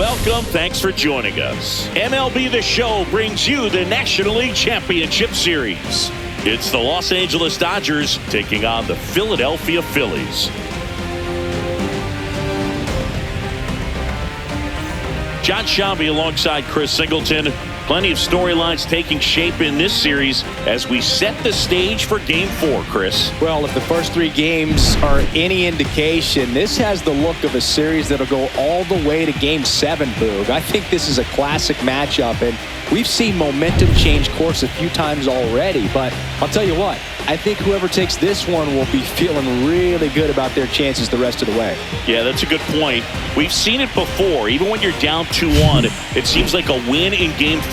Welcome. Thanks for joining us. MLB The Show brings you the National League Championship Series. It's the Los Angeles Dodgers taking on the Philadelphia Phillies. John Shambi alongside Chris Singleton. Plenty of storylines taking shape in this series as we set the stage for Game 4, Chris. Well, if the first three games are any indication, this has the look of a series that'll go all the way to Game 7, Boog. I think this is a classic matchup, and we've seen momentum change course a few times already. But I'll tell you what, I think whoever takes this one will be feeling really good about their chances the rest of the way. Yeah, that's a good point. We've seen it before. Even when you're down 2-1, it seems like a win in Game 4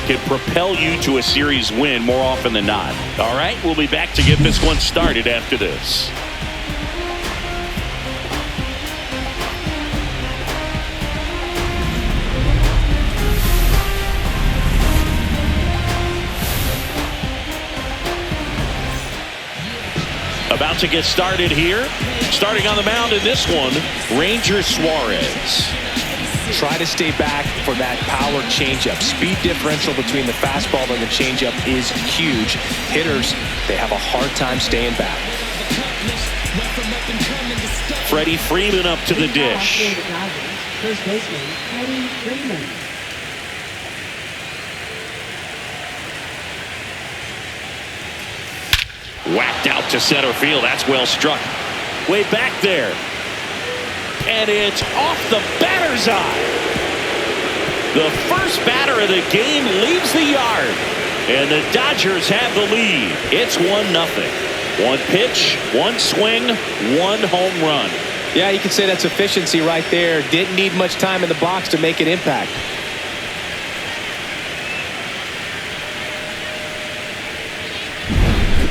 can propel you to a series win more often than not. All right, we'll be back to get this one started after this. About to get started here. Starting on the mound in this one, Ranger Suarez. Try to stay back for that power changeup. Speed differential between the fastball and the changeup is huge. Hitters, they have a hard time staying back. Freddie Freeman up to the dish. First baseman, Freddie Freeman. Whacked out to center field. That's well struck. Way back there. And it's off the batter's eye. The first batter of the game leaves the yard. And the Dodgers have the lead. It's 1-0. One pitch, one swing, one home run. Yeah, you can say that's efficiency right there. Didn't need much time in the box to make an impact.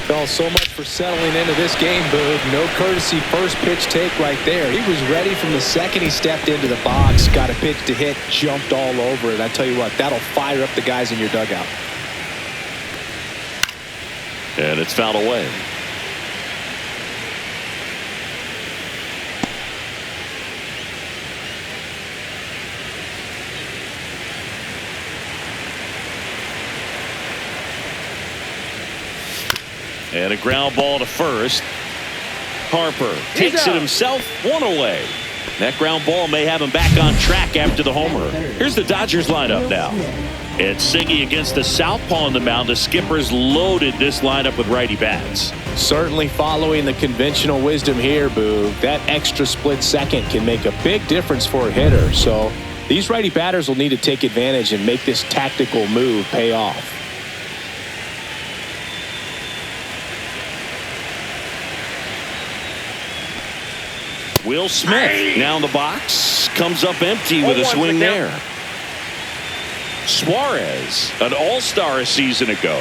Well, so much for settling into this game, Boog. No courtesy first pitch take right there. He was ready from the second he stepped into the box, got a pitch to hit, jumped all over it. I tell you what, that'll fire up the guys in your dugout. And it's fouled away. And a ground ball to first. Harper takes it himself, one away. That ground ball may have him back on track after the homer. Here's the Dodgers lineup now. It's Siggy against the southpaw on the mound. The skipper's loaded this lineup with righty bats. Certainly following the conventional wisdom here, Boog. That extra split second can make a big difference for a hitter. So these righty batters will need to take advantage and make this tactical move pay off. Will Smith now in the box. Comes up empty with a swing there. Suarez, an all-star a season ago.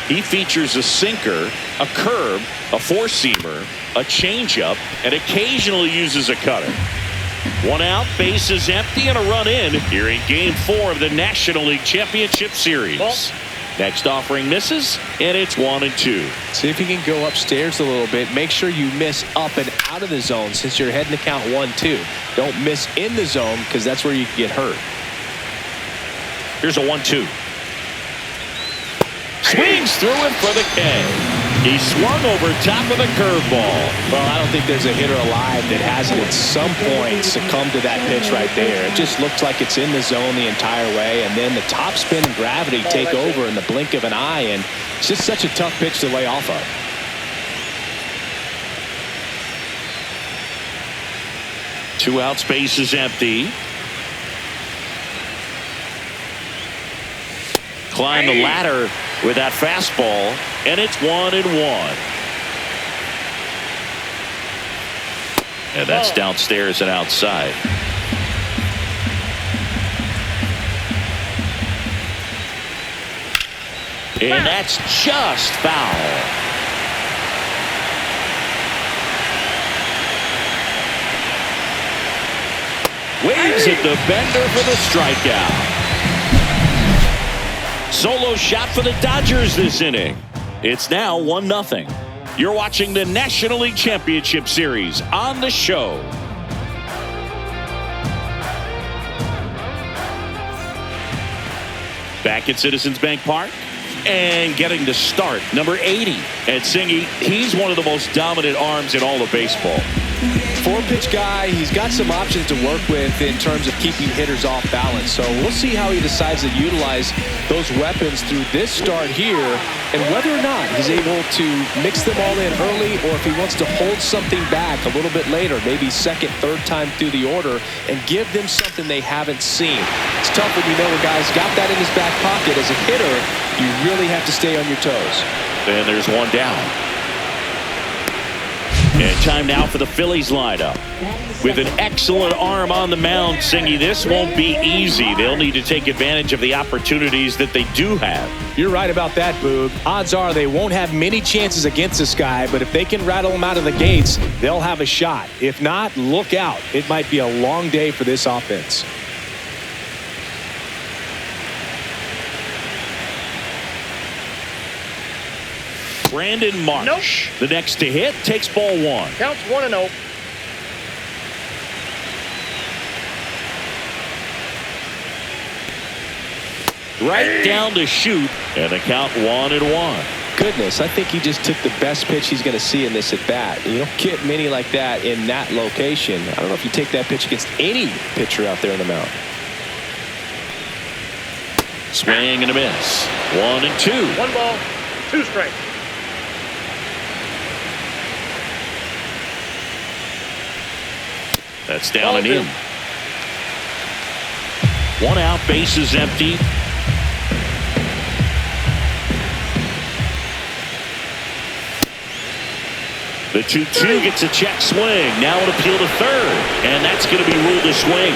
He features a sinker, a curve, a four-seamer, a changeup, and occasionally uses a cutter. One out, bases empty, and a run in here in Game 4 of the National League Championship Series. Next offering misses, and it's 1-2. See if you can go upstairs a little bit. Make sure you miss up and out of the zone since you're heading to count 1-2. Don't miss in the zone because that's where you can get hurt. Here's a 1-2. Swings through it for the K. He swung over top of the curveball. Well, I don't think there's a hitter alive that hasn't at some point succumbed to that pitch right there. It just looks like it's in the zone the entire way, and then the top spin and gravity take over in the blink of an eye, and it's just such a tough pitch to lay off of. Two outs, base is empty. Climb the ladder with that fastball, and it's 1-1. And that's downstairs and outside. And that's just foul. Waves at the bender for the strikeout. Solo shot for the Dodgers this inning. It's now 1-0. You're watching the National League Championship Series on the show. Back at Citizens Bank Park. And getting to start, number 80. And Singy, he's one of the most dominant arms in all of baseball. 4-pitch guy. He's got some options to work with in terms of keeping hitters off balance. So we'll see how he decides to utilize those weapons through this start here, and whether or not he's able to mix them all in early, or if he wants to hold something back a little bit later, maybe second, third time through the order, and give them something they haven't seen. It's tough when you know a guy's got that in his back pocket. As a hitter, you really have to stay on your toes. And there's one down. And time now for the Phillies lineup. With an excellent arm on the mound, Singy, this won't be easy. They'll need to take advantage of the opportunities that they do have. You're right about that, Boog. Odds are they won't have many chances against this guy, but if they can rattle him out of the gates, they'll have a shot. If not, look out. It might be a long day for this offense. Brandon Marsh, the next to hit, takes ball one. Counts 1-0. Right down to shoot, and the count 1-1. Goodness, I think he just took the best pitch he's going to see in this at bat. You don't get many like that in that location. I don't know if you take that pitch against any pitcher out there on the mound. Swing and a miss. 1-2. 1 ball, 2 strikes. That's down and in. 1 out, bases empty. The 2-2 gets a check swing. Now an appeal to third. And that's going to be ruled a swing.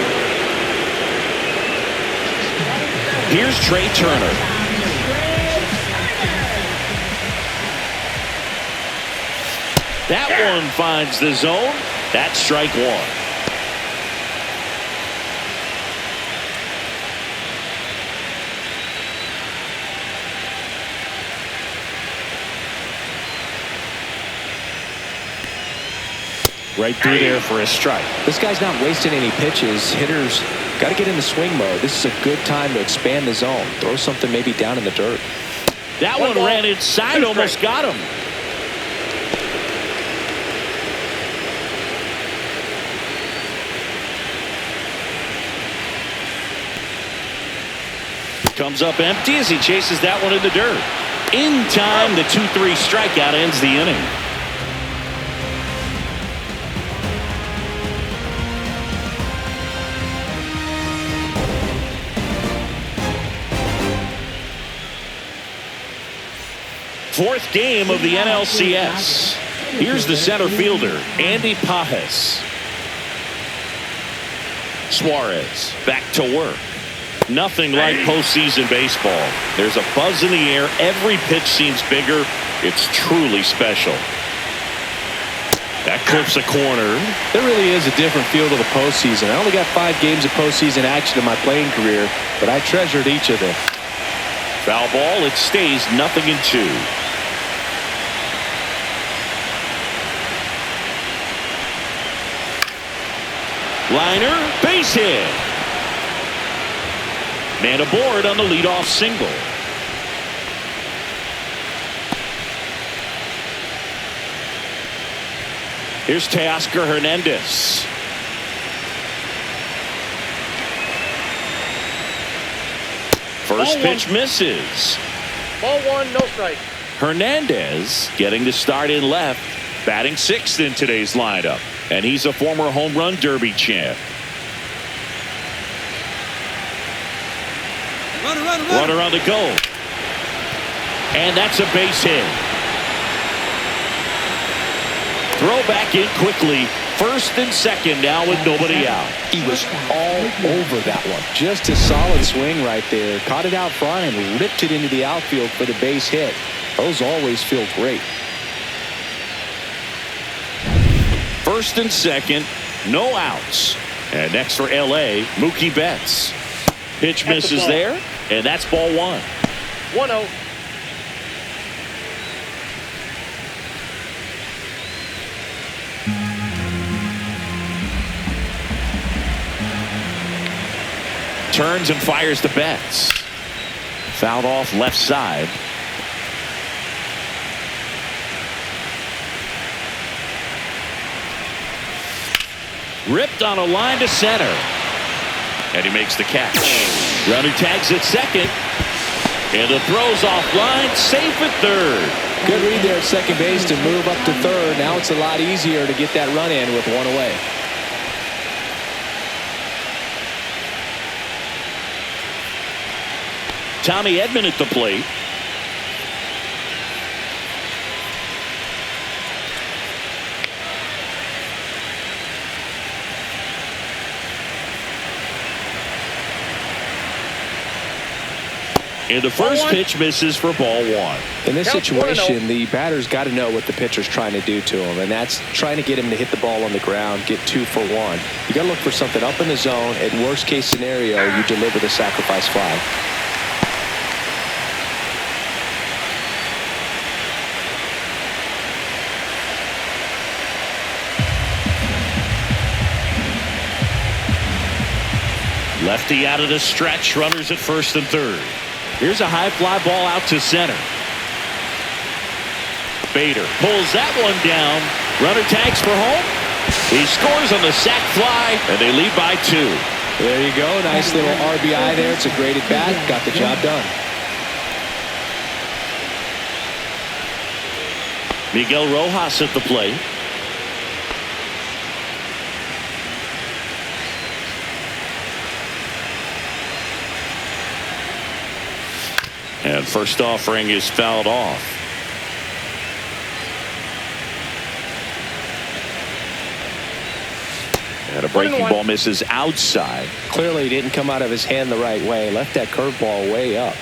Here's Trey Turner. That one finds the zone. That's strike one. Right through there for a strike. This guy's not wasting any pitches. Hitters got to get in the swing mode. This is a good time to expand the zone. Throw something maybe down in the dirt. That one ran inside, almost got him. Comes up empty as he chases that one in the dirt. In time, the 2-3 strikeout ends the inning. Fourth game of the NLCS. Here's the center fielder, Andy Pajes. Suarez back to work. Nothing like postseason baseball. There's a buzz in the air. Every pitch seems bigger. It's truly special. That clips a corner. There really is a different feel to the postseason. I only got 5 games of postseason action in my playing career, but I treasured each of them. Foul ball. It stays 0-2. Liner, base hit. Man aboard on the leadoff single. Here's Teoscar Hernandez. First pitch misses. Ball 1, no strike. Hernandez getting the start in left, batting 6th in today's lineup. And he's a former home run derby champ. Runner on the go. And that's a base hit. Throw back in quickly. First and second now with nobody out. He was all over that one. Just a solid swing right there. Caught it out front and ripped it into the outfield for the base hit. Those always feel great. First and second, no outs. And next for LA, Mookie Betts. Pitch misses there, and that's ball 1. 1-0. Turns and fires to Betts. Fouled off left side. Ripped on a line to center. And he makes the catch. Runner tags at second. And the throw's offline. Safe at third. Good read there at second base to move up to third. Now it's a lot easier to get that run in with one away. Tommy Edman at the plate. And the first pitch misses for ball one. In this situation, the batter's got to know what the pitcher's trying to do to him, and that's trying to get him to hit the ball on the ground, get 2 for 1. You got to look for something up in the zone. At worst case scenario, you deliver the sacrifice fly. Lefty out of the stretch. Runners at first and third. Here's a high fly ball out to center. Bader pulls that one down. Runner tags for home. He scores on the sac fly, and they lead by 2. There you go. Nice little RBI there. It's a great at bat. Got the job done. Miguel Rojas at the plate. And first offering is fouled off. And a breaking ball misses outside. Clearly didn't come out of his hand the right way. Left that curveball way up.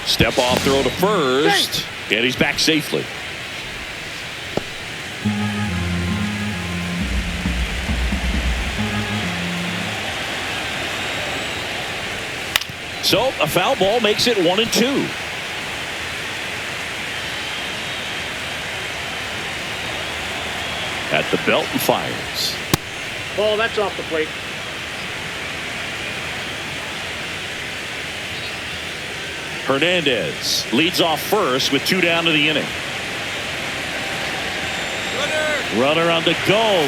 Step off throw to first. And he's back safely. So a foul ball makes it 1-2. At the belt and fires. Ball, that's off the plate. Hernandez leads off first with 2 down to the inning. Runner on the go.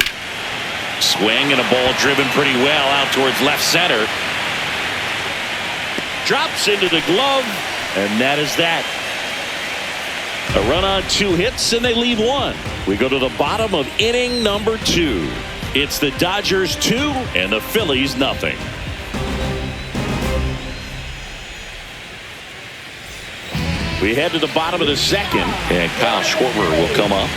Swing and a ball driven pretty well out towards left center. Drops into the glove, and that is that. A run on 2 hits, and they leave 1. We go to the bottom of inning number 2. It's the Dodgers 2 and the Phillies nothing. We head to the bottom of the second, and Kyle Schwarber will come up.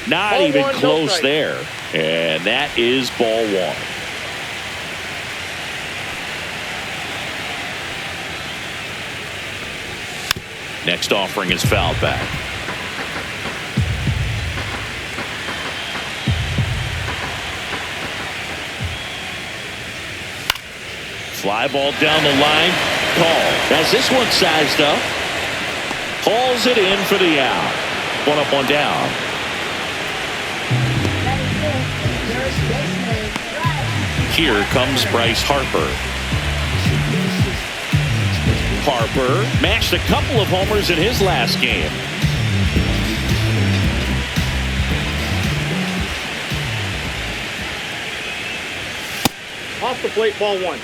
Not ball even one, close no there. And that is ball 1. Next offering is fouled back. Fly ball down the line. Call. As this one sized up. Hauls it in for the out. 1 up, 1 down. Here comes Bryce Harper. Harper matched a couple of homers in his last game. Off the plate, ball 1.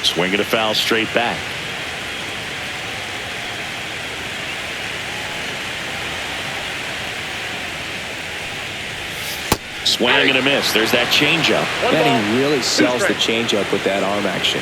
Swinging a foul straight back. Swing and a miss. There's that changeup. And he really sells the changeup with that arm action.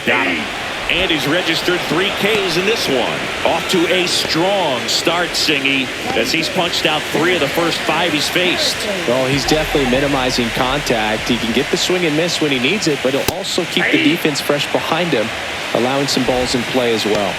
Got him. And he's registered 3 Ks in this one. Off to a strong start, Singy, as he's punched out 3 of the first 5 he's faced. Well, he's definitely minimizing contact. He can get the swing and miss when he needs it, but he'll also keep the defense fresh behind him, allowing some balls in play as well.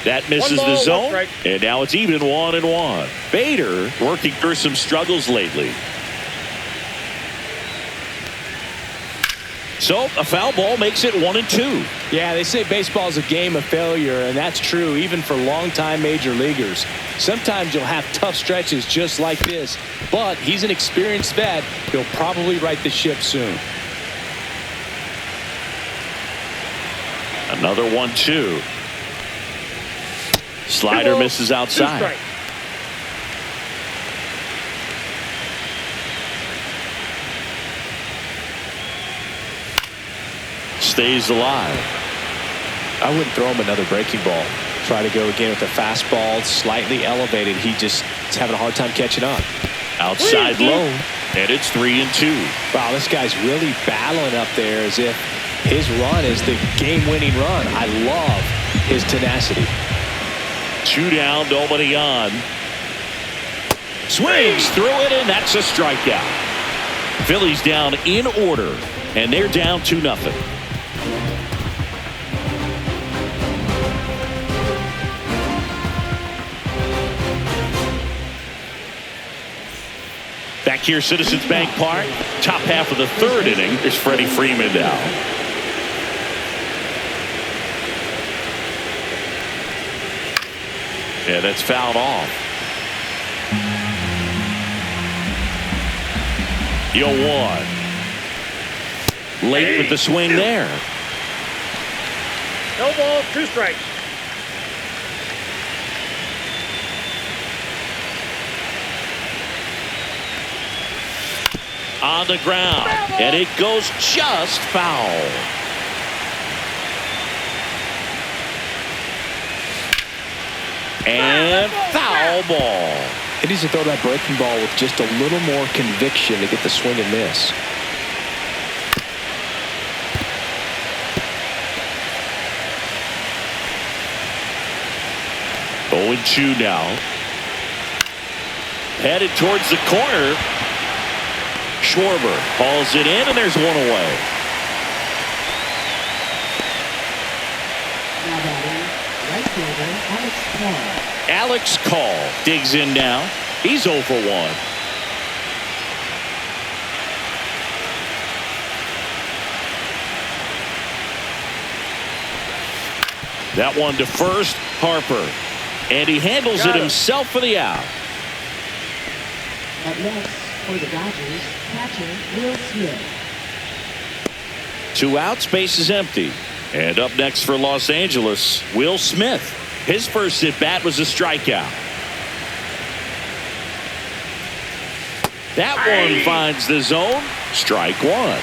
That misses the zone, and now it's even 1-1. Bader working through some struggles lately. So a foul ball makes it 1-2. Yeah, they say baseball is a game of failure, and that's true even for longtime major leaguers. Sometimes you'll have tough stretches just like this, but he's an experienced vet. He'll probably right the ship soon. Another 1-2. Slider misses outside. Stays alive. I wouldn't throw him another breaking ball. Try to go again with a fastball slightly elevated. He just is having a hard time catching up. Outside low, and it's 3-2. Wow, this guy's really battling up there as if his run is the game-winning run. I love his tenacity. 2 down, nobody on. Swings through it, and that's a strikeout. Phillies down in order, and they're down 2-0. Back here, Citizens Bank Park. Top half of the 3rd inning is Freddie Freeman now. Yeah, that's fouled off. 0-1. Late with the swing there. No ball, 2 strikes. On the ground, and it goes just foul. And foul ball. He needs to throw that breaking ball with just a little more conviction to get the swing and miss. Oh, 0-2 now. Headed towards the corner. Schwarber hauls it in, and there's 1 away. Now batting, right fielder Alex Call. Alex Call digs in now. He's 0 for 1. That one to first, Harper. And he handles it himself for the out. Up next for the Dodgers, catcher Will Smith. 2 outs, base is empty. And up next for Los Angeles, Will Smith. His first at bat was a strikeout. That one finds the zone. Strike 1.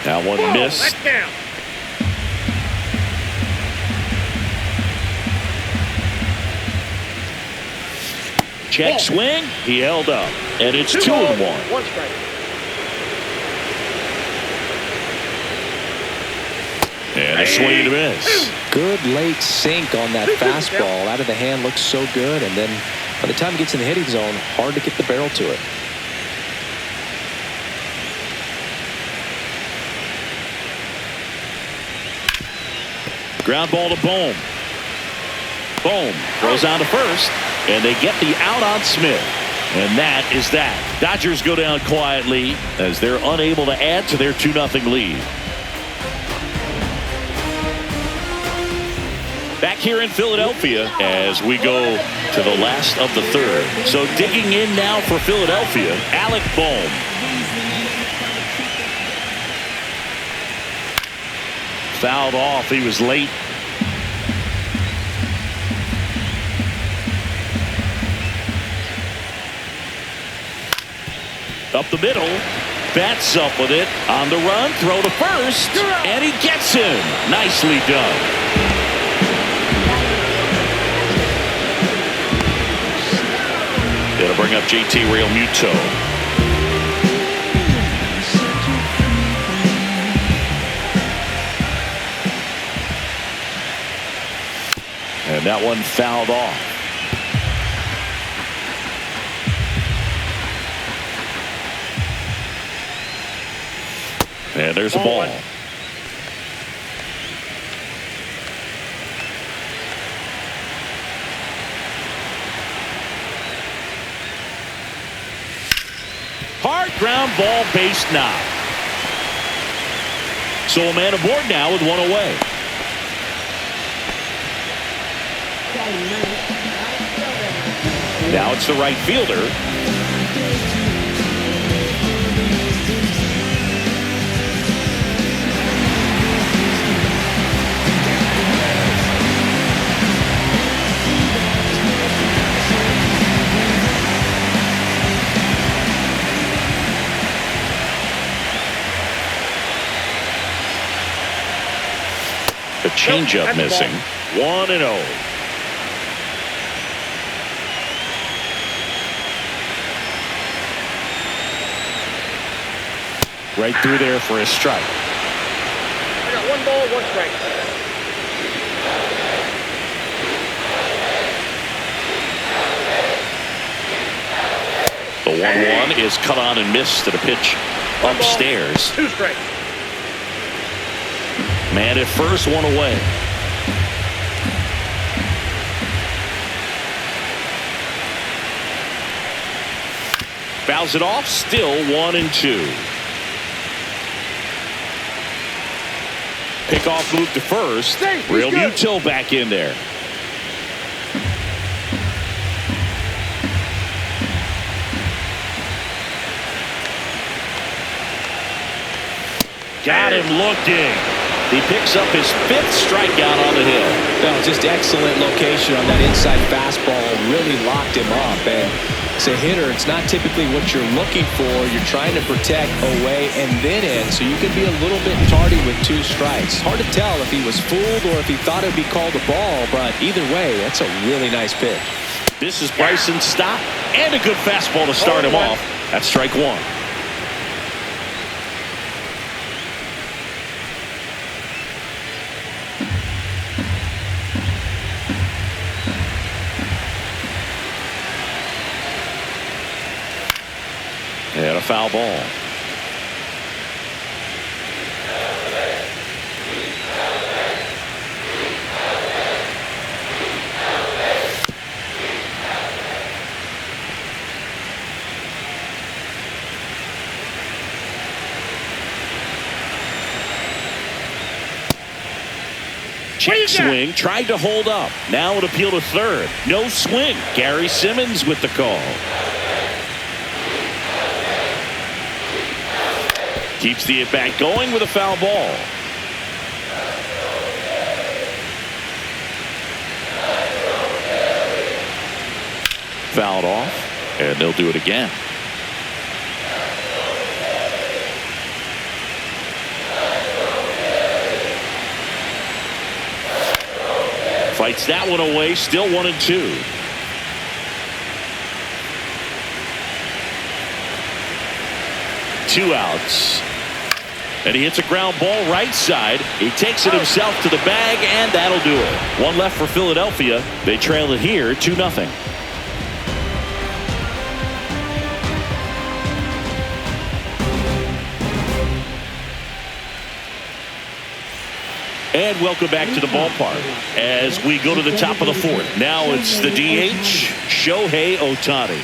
That one missed. Check swing. He held up. And it's 2-1. 1 strike. And a swing and a miss. Good late sink on that fastball. Out of the hand, looks so good. And then by the time it gets in the hitting zone, hard to get the barrel to it. Ground ball to Bohm. Bohm throws out to first, and they get the out on Smith. And that is that. Dodgers go down quietly as they're unable to add to their 2-0 lead. Back here in Philadelphia as we go to the last of the 3rd. So digging in now for Philadelphia, Alec Bohm. Fouled off. He was late. Up the middle. Bats up with it on the run, throw to first, and he gets him. Nicely done. It'll bring up JT Realmuto. And that one fouled off. And there's a ball. Hard ground ball, base knock. So a man aboard now with one away. Now it's the right fielder. The changeup missing. 1-0. Right through there for a strike. I got 1 ball, 1 strike. The 1-1 is cut on and missed at a pitch upstairs. 2 strikes. Man at first, 1 away. Fouls it off, still 1-2. Pickoff move to first. Realmuto back in there. Got him looking. He picks up his 5th strikeout on the hill. No, just excellent location on that inside fastball. Really locked him up. And as a hitter, it's not typically what you're looking for. You're trying to protect away and then in, so you can be a little bit tardy with 2 strikes. Hard to tell if he was fooled or if he thought it would be called a ball, but either way, that's a really nice pitch. This is Bryson's stop, and a good fastball to start him off. That's strike 1. And a foul ball. Check swing, tried to hold up. Now it appeal to third. No swing. Gary Simmons with the call. Keeps the at-bat going with a foul ball. Fouled off, and they'll do it again. Fights that one away, still 1-2. Two outs. And he hits a ground ball right side. He takes it himself to the bag, and that'll do it. One left for Philadelphia. They trail it here 2-0. And welcome back to the ballpark as we go to the top of the 4th. Now it's the DH, Shohei Ohtani.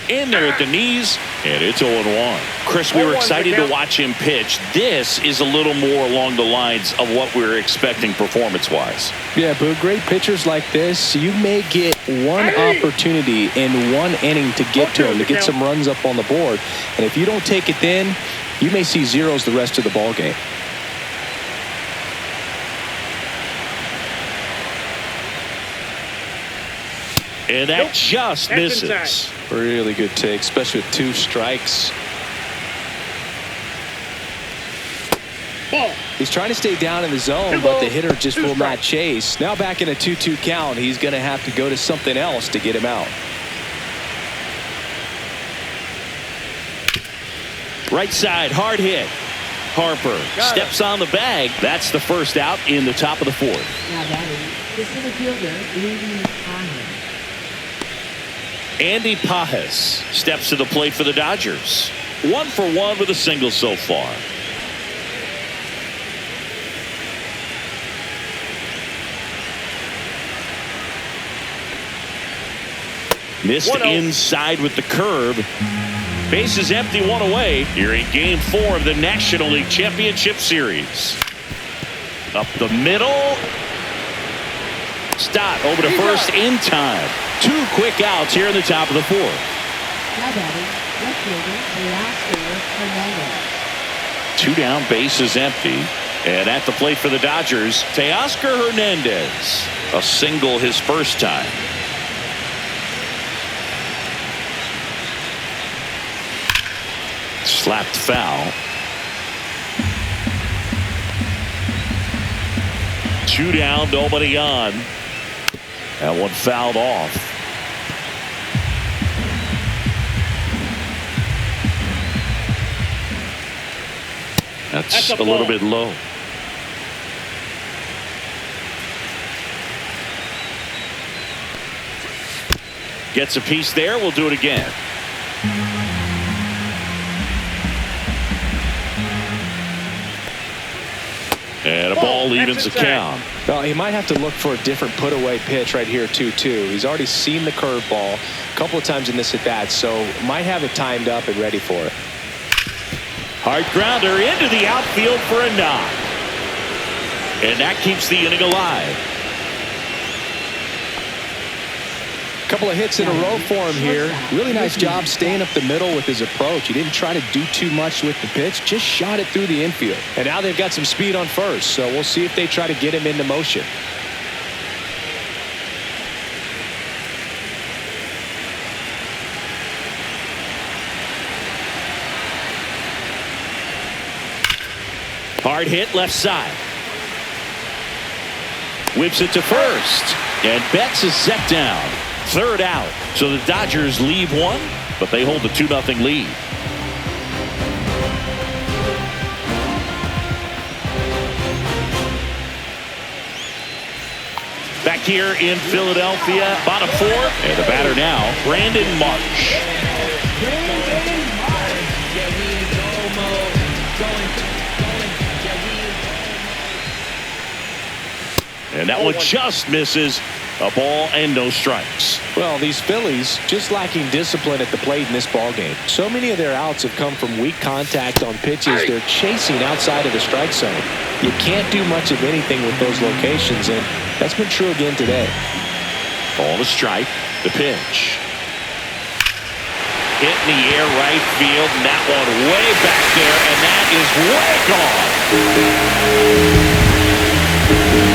In there at the knees, and it's 0-1. Chris, we were excited to watch him pitch. This is a little more along the lines of what we were expecting performance-wise. Yeah, but great pitchers like this, you may get one opportunity in one inning to get to him, to get some runs up on the board. And if you don't take it then, you may see zeros the rest of the ball game. And that just misses. Really good take, especially with 2 strikes. Ball. He's trying to stay down in the zone, but the hitter just will not chase. Now back in a 2-2 count, he's going to have to go to something else to get him out. Right side, hard hit. Harper steps on the bag. That's the first out in the top of the 4th. Now batting, the center fielder, Andy Pajes. Andy Pajes steps to the plate for the Dodgers. 1 for 1 with a single so far. Missed inside with the curve. Bases empty, 1 away. Here in Game 4 of the National League Championship Series. Up the middle. Stott over to first in time. 2 quick outs here in the top of the 4th. Now batting, left fielder, Teoscar Hernandez. 2 down, bases empty. And at the plate for the Dodgers, Teoscar Hernandez. A single his first time. Slapped foul. 2 down, nobody on. That one fouled off. That's a little bit low. Gets a piece there. We'll do it again. And a ball evens the count. Well, he might have to look for a different put-away pitch right here, 2-2. He's already seen the curveball a couple of times in this at-bat, so might have it timed up and ready for it. Hard grounder into the outfield for a knock. And that keeps the inning alive. Couple of hits in a row for him here. Really nice job staying up the middle with his approach. He didn't try to do too much with the pitch, just shot it through the infield. And now they've got some speed on first, so we'll see if they try to get him into motion. Hard hit left side. Whips it to first. And Betts is set down. 3rd out. So the Dodgers leave 1, but they hold the 2-0 lead. Back here in Philadelphia, bottom 4. And the batter now, Brandon Marsh. And that one just misses. A ball and no strikes. Well, these Phillies just lacking discipline at the plate in this ballgame. So many of their outs have come from weak contact on pitches they're chasing outside of the strike zone. You can't do much of anything with those locations, and that's been true again today. Ball to strike. The pitch. Hit in the air right field, and that one way back there, and that is way gone.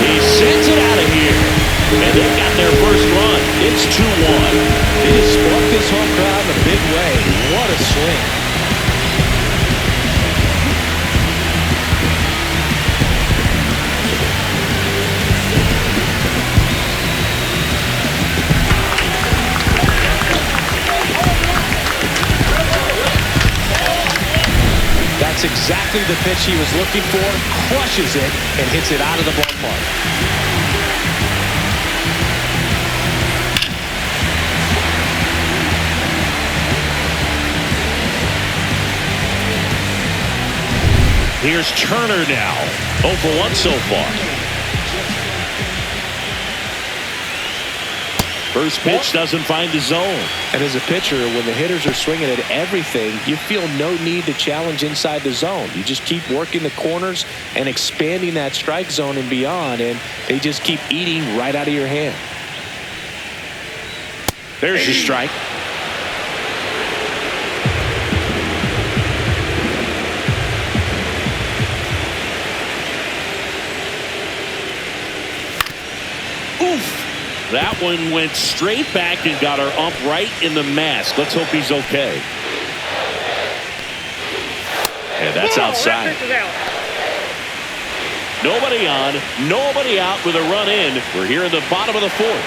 He sends it out of here. And they've got their first run. It's 2-1. He just struck this home crowd in a big way. What a swing. That's exactly the pitch he was looking for. Crushes it and hits it out of the ballpark. Here's Turner now. 0 for 1 so far. First pitch doesn't find the zone. And as a pitcher, when the hitters are swinging at everything, you feel no need to challenge inside the zone. You just keep working the corners and expanding that strike zone and beyond, and they just keep eating right out of your hand. There's your strike. That one went straight back and got her ump right in the mask. Let's hope he's okay. And that's outside. Nobody on, nobody out with a run in. We're here in the bottom of the fourth.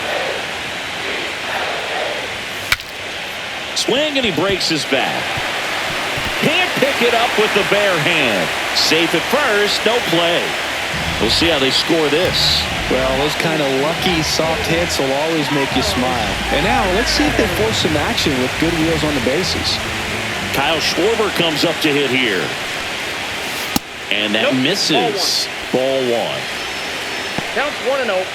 Swing, and he breaks his back. Can't pick it up with the bare hand. Safe at first, no play. We'll see how they score this. Well, those kind of lucky soft hits will always make you smile. And now let's see if they force some action with good wheels on the bases. Kyle Schwarber comes up to hit here. And that misses. Ball one. Counts 1-0.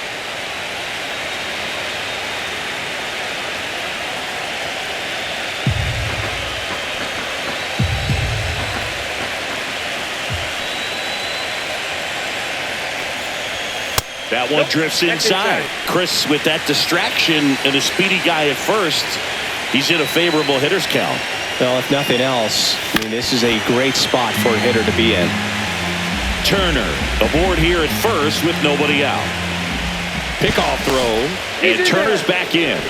That one drifts inside. Chris, with that distraction and a speedy guy at first, he's in a favorable hitter's count. Well, if nothing else, I mean, this is a great spot for a hitter to be in. Turner aboard here at first with nobody out. Pickoff throw, and Turner's back in.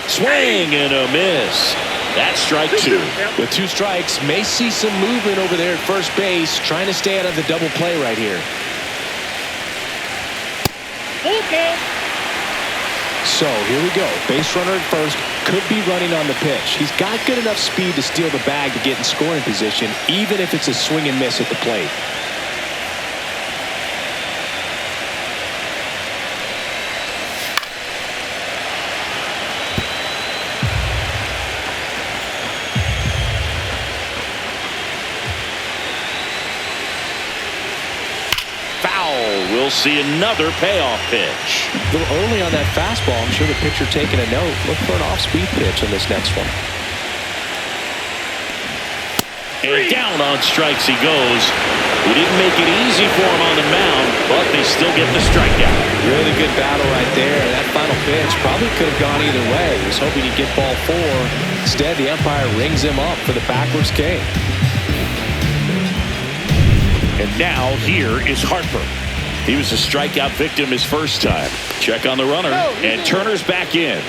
Swing and a miss. That's strike two. With two strikes, may see some movement over there at first base, trying to stay out of the double play right here. Full count. So here we go. Base runner at first, could be running on the pitch. He's got good enough speed to steal the bag to get in scoring position, even if it's a swing and miss at the plate. We'll see another payoff pitch. A little early on that fastball. I'm sure the pitcher taking a note. Look for an off-speed pitch on this next one. And down on strikes he goes. We didn't make it easy for him on the mound, but they still get the strikeout. Really good battle right there. That final pitch probably could have gone either way. He was hoping he'd get ball four. Instead, the umpire rings him up for the backwards K. And now here is Harper. He was a strikeout victim his first time. Check on the runner, and Turner's back in.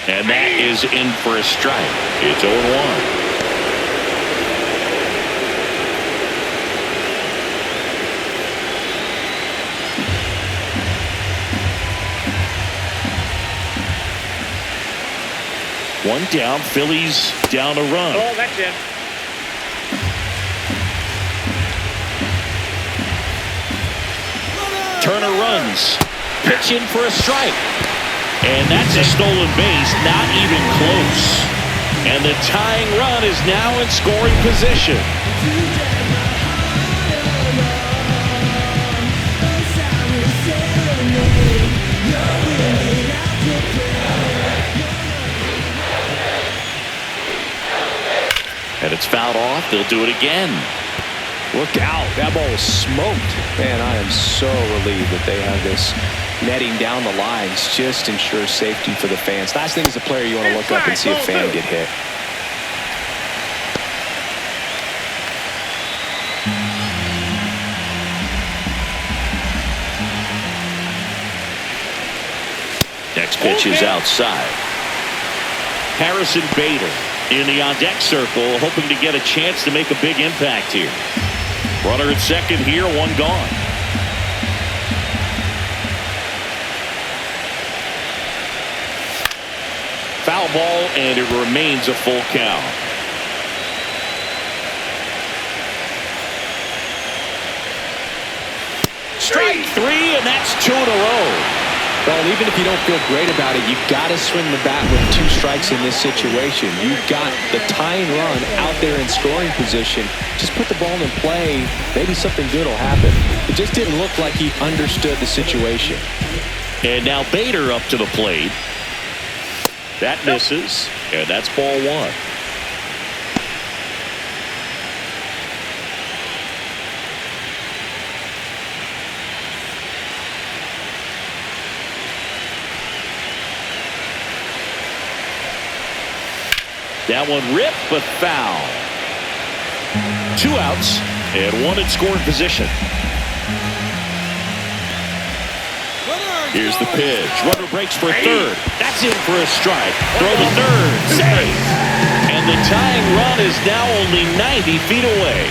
And that is in for a strike. It's 0-1. One down, Phillies down a run. Oh, that's it. Turner runs. Pitch in for a strike. And that's a stolen base, not even close. And the tying run is now in scoring position. And it's fouled off. They'll do it again. Look out. That ball was smoked. Man, I am so relieved that they have this netting down the lines. Just ensure safety for the fans. Last thing as a player, you want to look up and see a fan get hit. Next pitch is outside. Harrison Bader in the on-deck circle, hoping to get a chance to make a big impact here. Runner at second here, one gone. Foul ball, and it remains a full count. Strike three, and that's two in a row. Well, even if you don't feel great about it, you've got to swing the bat with two strikes in this situation. You've got the tying run out there in scoring position. Just put the ball in play. Maybe something good will happen. It just didn't look like he understood the situation. And now Bader up to the plate. That misses, and that's ball one. That one ripped, but foul. 2 outs and 1 in scoring position. Here's the pitch. Runner breaks for third. That's in for a strike. Throw the third. Safe. And the tying run is now only 90 feet away.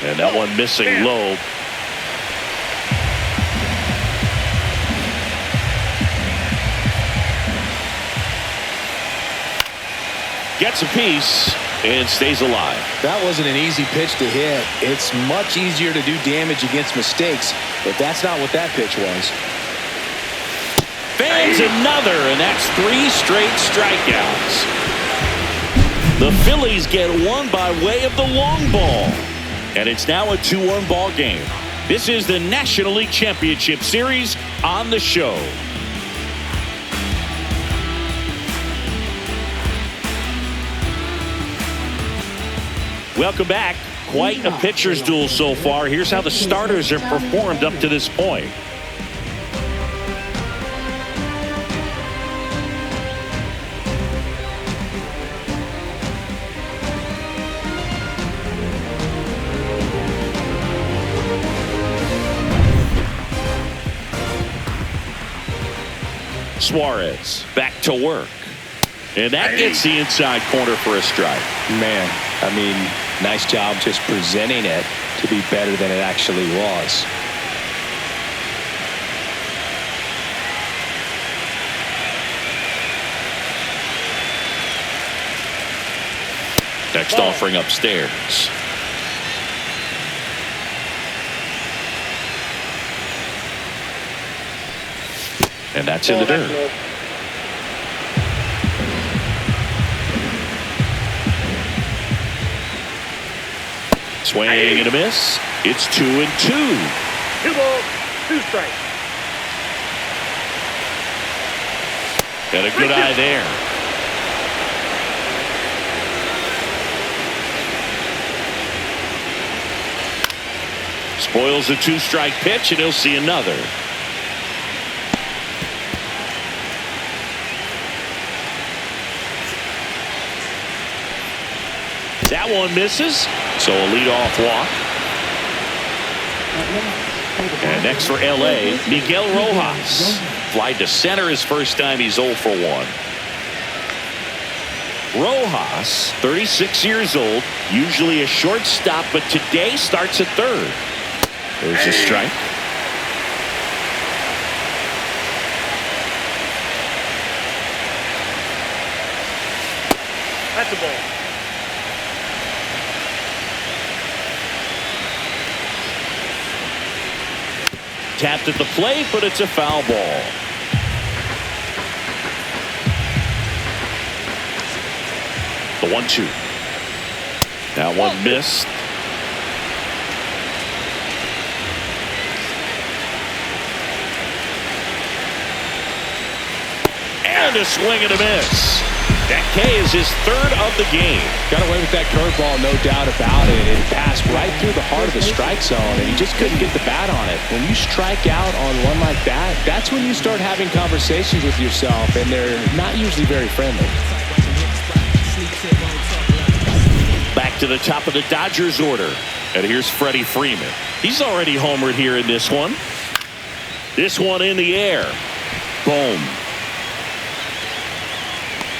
And that one missing low. Gets a piece and stays alive. That wasn't an easy pitch to hit. It's much easier to do damage against mistakes, but that's not what that pitch was. Fans another, and that's 3 straight strikeouts. The Phillies get one by way of the long ball. And it's now a 2-1 ball game. This is the National League Championship Series on the show. Welcome back. Quite a pitcher's duel so far. Here's how the starters have performed up to this point. Suarez back to work. And that gets the inside corner for a strike. Man, I mean, nice job just presenting it to be better than it actually was. Next offering upstairs. And that's in the dirt. Swing and a miss. It's 2-2. 2 balls, 2 strikes. Got a good eye there. Spoils a 2-strike pitch, and he'll see another. That one misses, so a leadoff walk. And next for L.A., Miguel Rojas. Flied to center his first time. He's 0 for 1. Rojas, 36 years old, usually a shortstop, but today starts at third. There's a strike. That's a ball. Tapped at the plate, but it's a foul ball. The 1-2. That one missed. And a swing and a miss. That K is his 3rd of the game. Got away with that curveball, no doubt about it. It passed right through the heart of the strike zone, and he just couldn't get the bat on it. When you strike out on one like that, that's when you start having conversations with yourself, and they're not usually very friendly. Back to the top of the Dodgers order. And here's Freddie Freeman. He's already homered here in this one. This one in the air. Boom.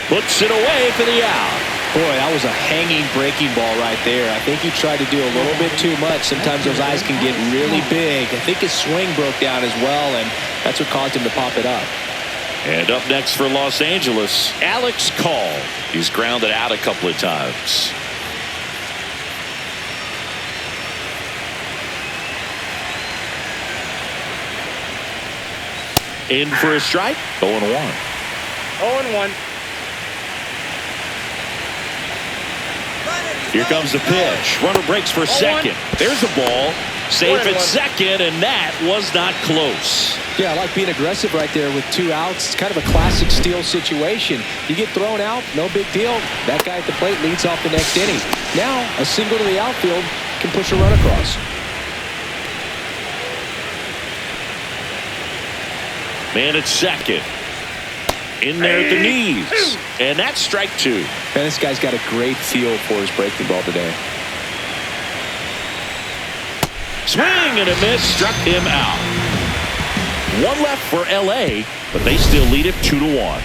Puts it away for the out. Boy, that was a hanging breaking ball right there. I think he tried to do a little bit too much. Sometimes those eyes can get really big. I think his swing broke down as well, and that's what caused him to pop it up. And up next for Los Angeles, Alex Call. He's grounded out a couple of times. In for a strike. 0-1. 0-1. Here comes the pitch. Runner breaks for second. There's a ball. Safe at second, and that was not close. Yeah, I like being aggressive right there with 2 outs. It's kind of a classic steal situation. You get thrown out, no big deal. That guy at the plate leads off the next inning. Now, a single to the outfield can push a run across. Man at second. In there at the knees. And that's strike 2. And this guy's got a great feel for his breaking ball today. Swing and a miss, struck him out. 1 left for LA, but they still lead it 2-1.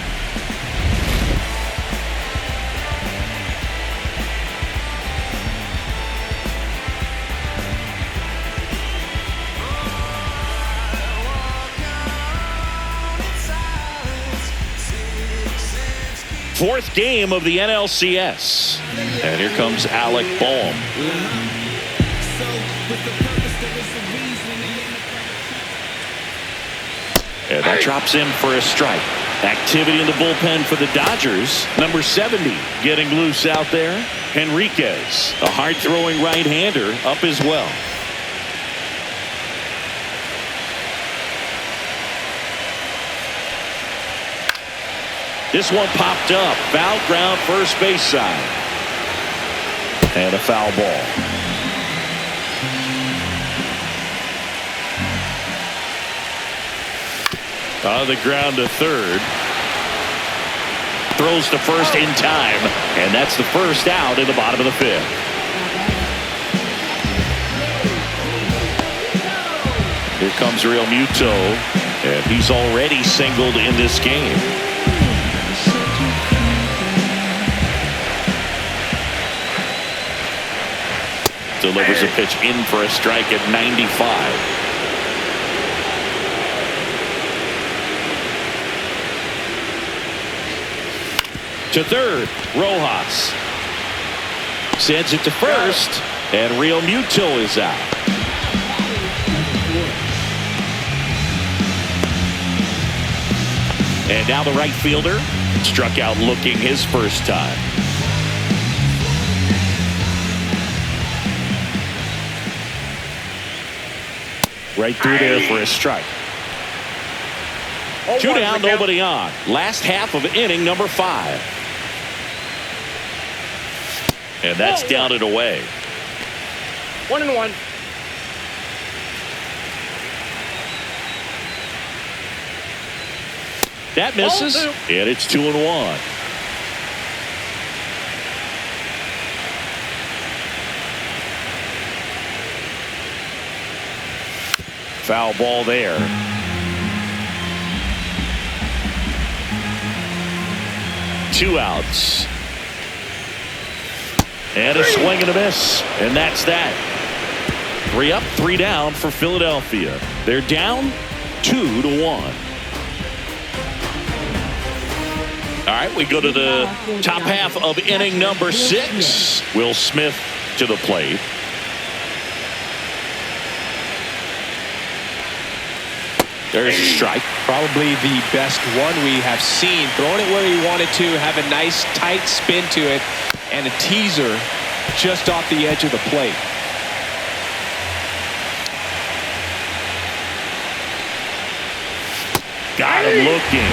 Fourth game of the NLCS. And here comes Alec Bohm. And that drops in for a strike. Activity in the bullpen for the Dodgers. Number 70 getting loose out there. Henriquez, a hard-throwing right-hander, up as well. This one popped up. Foul ground, first base side. And a foul ball. On the ground to third. Throws to first in time. And that's the first out in the bottom of the 5th. Here comes Real Muto. And he's already singled in this game. Delivers a pitch in for a strike at 95. To third, Rojas sends it to first, and Real Muto is out. And now the right fielder struck out looking his first time. Right through there for a strike. 2 down, nobody on. Last half of inning number 5. And that's down and away. 1-1. That misses, and it's 2-1. Foul ball there. Two outs. And a swing and a miss. And that's that. 3 up, 3 down for Philadelphia. They're down 2-1. All right, we go to the top half of inning number 6. Will Smith to the plate. There's a strike. Probably the best one we have seen. Throwing it where he wanted to, have a nice tight spin to it, and a teaser just off the edge of the plate. Got him looking.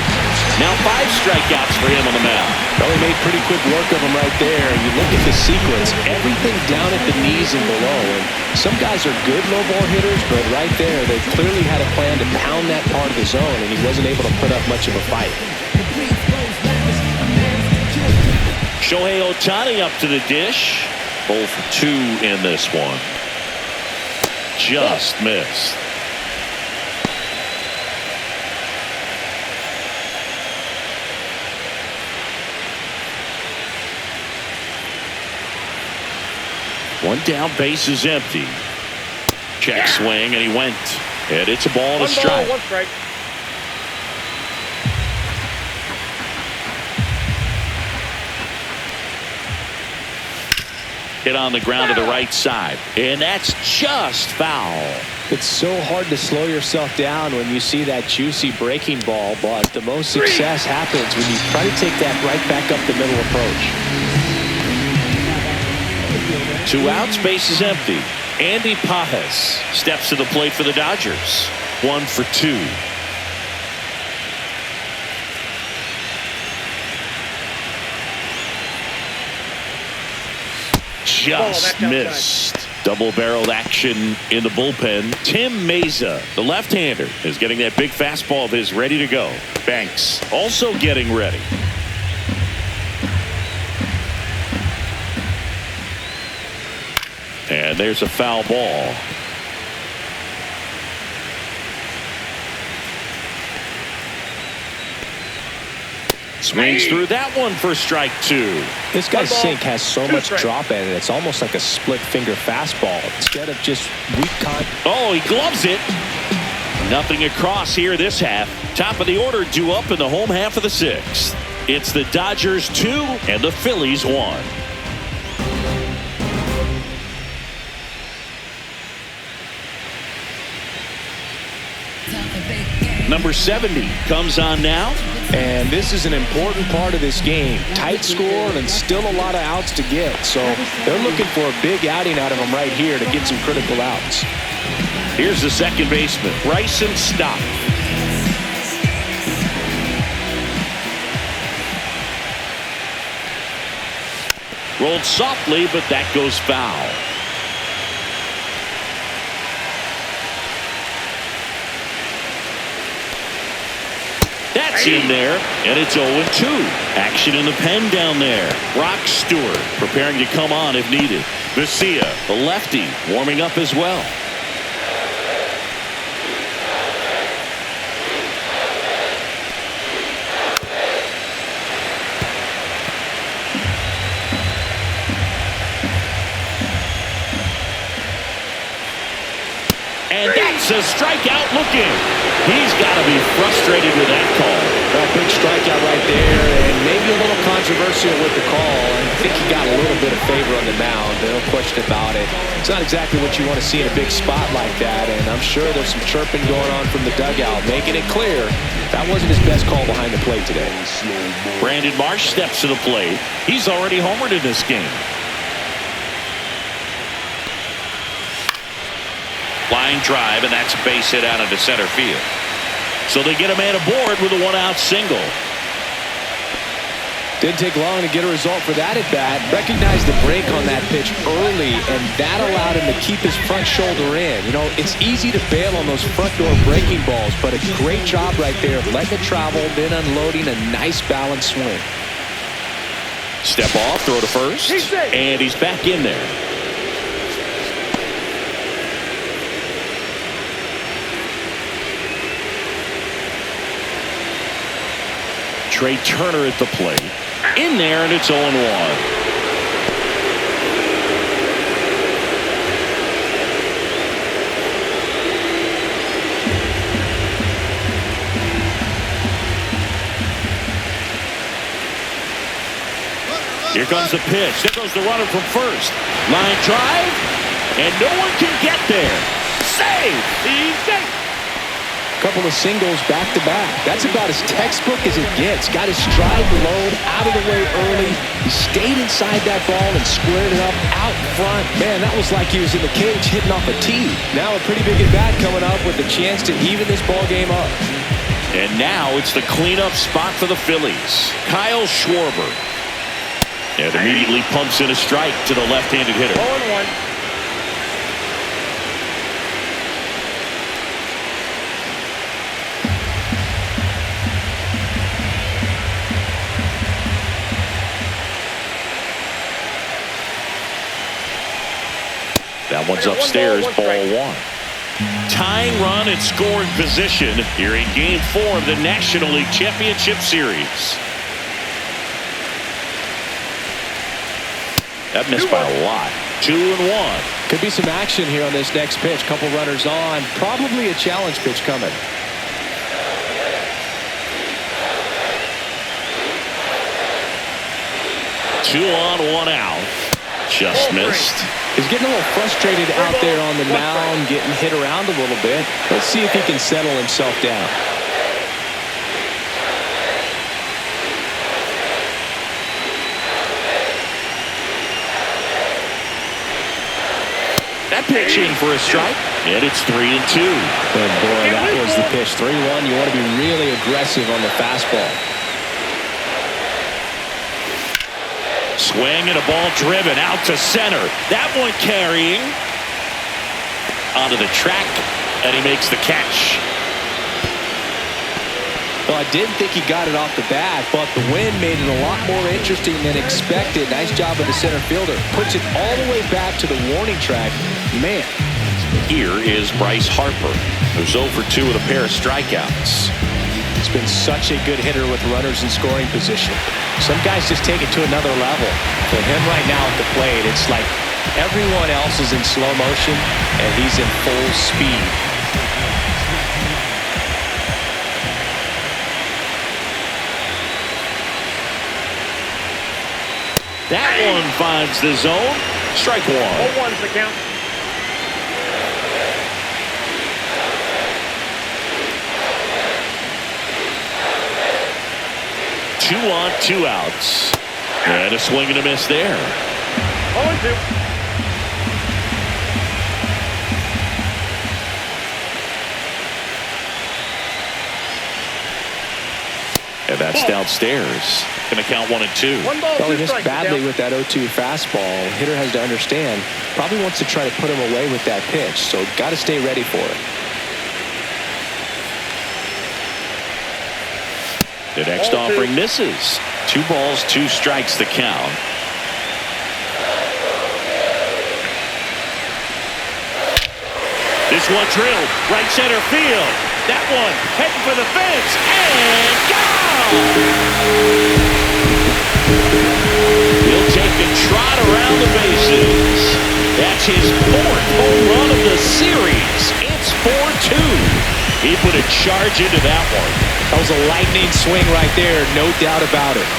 Now 5 strikeouts for him on the mound. Well, he made pretty quick work of him right there. You look at the sequence, everything down at the knees and below. And some guys are good low ball hitters, but right there, they clearly had a plan to pound that part of the zone, and he wasn't able to put up much of a fight. Shohei Ohtani up to the dish. 0 for 2 in this one. Just missed. One down, base is empty. Check swing, and he went. And it's a ball and a strike. 1 strike. Hit on the ground to the right side. And that's just foul. It's so hard to slow yourself down when you see that juicy breaking ball, but the most success happens when you try to take that right back up the middle approach. 2 outs, base is empty. Andy Pajes steps to the plate for the Dodgers. 1 for 2. Just missed. Double-barreled action in the bullpen. Tim Meza, the left-hander, is getting that big fastball of his ready to go. Banks also getting ready. And there's a foul ball. Swings through that one for strike 2. This guy's sink has so much drop in it. It's almost like a split finger fastball instead of just weak contact. Oh, he gloves it. Nothing across here this half. Top of the order due up in the home half of the 6th. It's the Dodgers 2 and the Phillies 1. Number 70 comes on now. And this is an important part of this game. Tight score and still a lot of outs to get. So they're looking for a big outing out of them right here to get some critical outs. Here's the second baseman, Bryson Stott. Rolled softly, but that goes foul. That's in there, and it's 0-2. Action in the pen down there. Brock Stewart preparing to come on if needed. Vesia, the lefty, warming up as well. And that's a strikeout looking. He's got to be frustrated with that call. Well, big strikeout right there, and maybe a little controversial with the call. I think he got a little bit of favor on the mound. No question about it. It's not exactly what you want to see in a big spot like that, and I'm sure there's some chirping going on from the dugout, making it clear that wasn't his best call behind the plate today. Brandon Marsh steps to the plate. He's already homered in this game. Line drive, and that's a base hit out into center field. So they get a man aboard with a 1-out single. Didn't take long to get a result for that at bat. Recognized the break on that pitch early, and that allowed him to keep his front shoulder in. You know, it's easy to bail on those front door breaking balls, but a great job right there of letting it travel, then unloading a nice balanced swing. Step off, throw to first, and he's back in there. Trey Turner at the plate. In there, and it's 0-1. Here comes the pitch. There goes the runner from first. Line drive, and no one can get there. Save! He's safe. Couple of singles back-to-back. That's about as textbook as it gets. Got his stride load out of the way early. He stayed inside that ball and squared it up out front. Man, that was like he was in the cage hitting off a tee. Now a pretty big at-bat coming up with a chance to even this ball game up. And now it's the cleanup spot for the Phillies. Kyle Schwarber. And immediately pumps in a strike to the left-handed hitter. 0-1. That one's upstairs, ball 1. Tying run and scoring position here in Game 4 of the National League Championship Series. That missed by a lot. 2-1. Could be some action here on this next pitch. Couple runners on. Probably a challenge pitch coming. 2 on, 1 out. Just missed. He's getting a little frustrated out there on the mound, getting hit around a little bit. Let's see if he can settle himself down. That pitch in for a strike, and it's 3-2. And boy, that was the pitch. 3-1. You want to be really aggressive on the fastball. Swing and a ball driven out to center. That one carrying onto the track, and he makes the catch. Well, I didn't think he got it off the bat, but the wind made it a lot more interesting than expected. Nice job of the center fielder. Puts it all the way back to the warning track. Man. Here is Bryce Harper, who's 0 for 2 with a pair of strikeouts. He's been such a good hitter with runners in scoring position. Some guys just take it to another level. For him right now at the plate, it's like everyone else is in slow motion, and he's in full speed. That one finds the zone. Strike one. 0-1's the count. Two on, 2 outs. And a swing and a miss there. 0-2. And that's downstairs. Gonna count 1-2. 1 ball, Well, 2 he missed strikes. badly with that 0-2 fastball. Hitter has to understand, probably wants to try to put him away with that pitch, so got to stay ready for it. The next offering misses. 2 balls, 2 strikes to count. This one drilled right center field. That one heading for the fence and gone. He'll take a trot around the bases. That's his 4th home run of the series. It's 4-2. He put a charge into that one. That was a lightning swing right there, no doubt about it.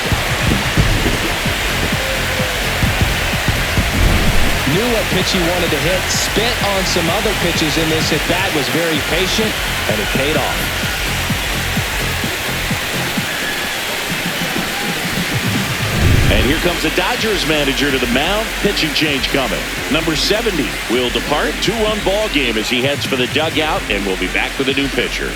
Knew what pitch he wanted to hit, spit on some other pitches in this at-bat, was very patient, and it paid off. And here comes the Dodgers manager to the mound. Pitching change coming. Number 70 will depart. 2-run ball game as he heads for the dugout, and we'll be back with a new pitcher.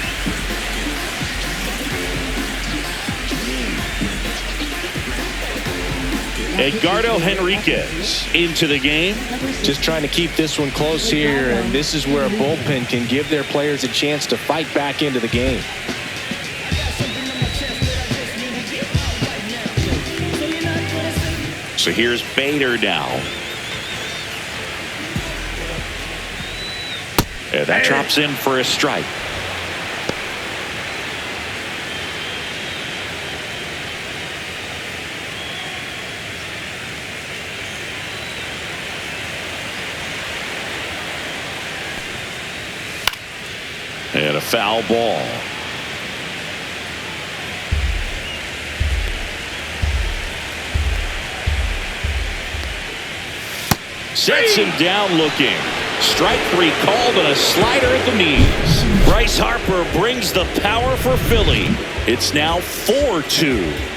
Edgardo Henriquez into the game. Just trying to keep this one close here, and this is where a bullpen can give their players a chance to fight back into the game. So here's Bader now. And that drops in for a strike. And a foul ball. Sets him down looking. Strike 3 called and a slider at the knees. Bryce Harper brings the power for Philly. It's now 4-2.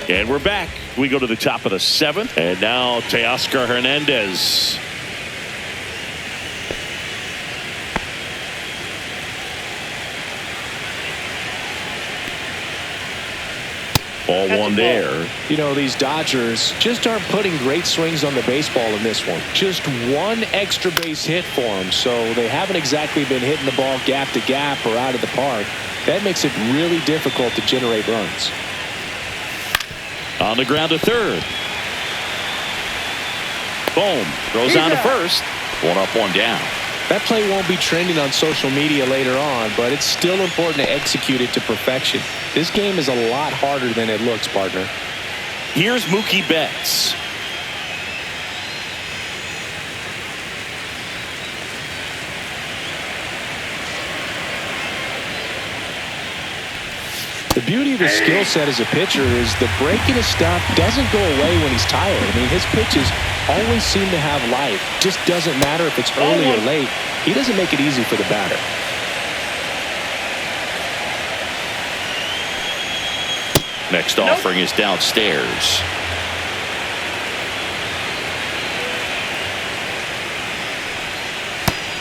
And we're back. We go to the top of the 7th. And now Teoscar Hernandez. Ball one there. You know, these Dodgers just aren't putting great swings on the baseball in this one. Just one extra base hit for them, so they haven't exactly been hitting the ball gap to gap or out of the park. That makes it really difficult to generate runs. On the ground to third. Boom. Throws on to first. 1 up, 1 down. That play won't be trending on social media later on, but it's still important to execute it to perfection. This game is a lot harder than it looks, partner. Here's Mookie Betts. The beauty of his skill set as a pitcher is the breaking his stuff doesn't go away when he's tired. I mean, his pitches always seem to have life. Just doesn't matter if it's early or late. He doesn't make it easy for the batter. Next offering is downstairs.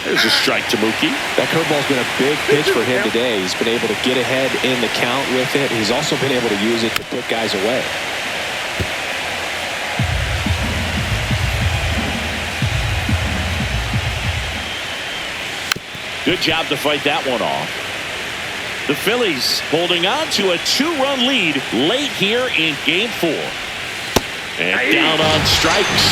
There's a strike to Mookie. That curveball's been a big pitch for him today. He's been able to get ahead in the count with it. He's also been able to use it to put guys away. Good job to fight that one off. The Phillies holding on to a 2-run lead late here in Game 4. And down on strikes.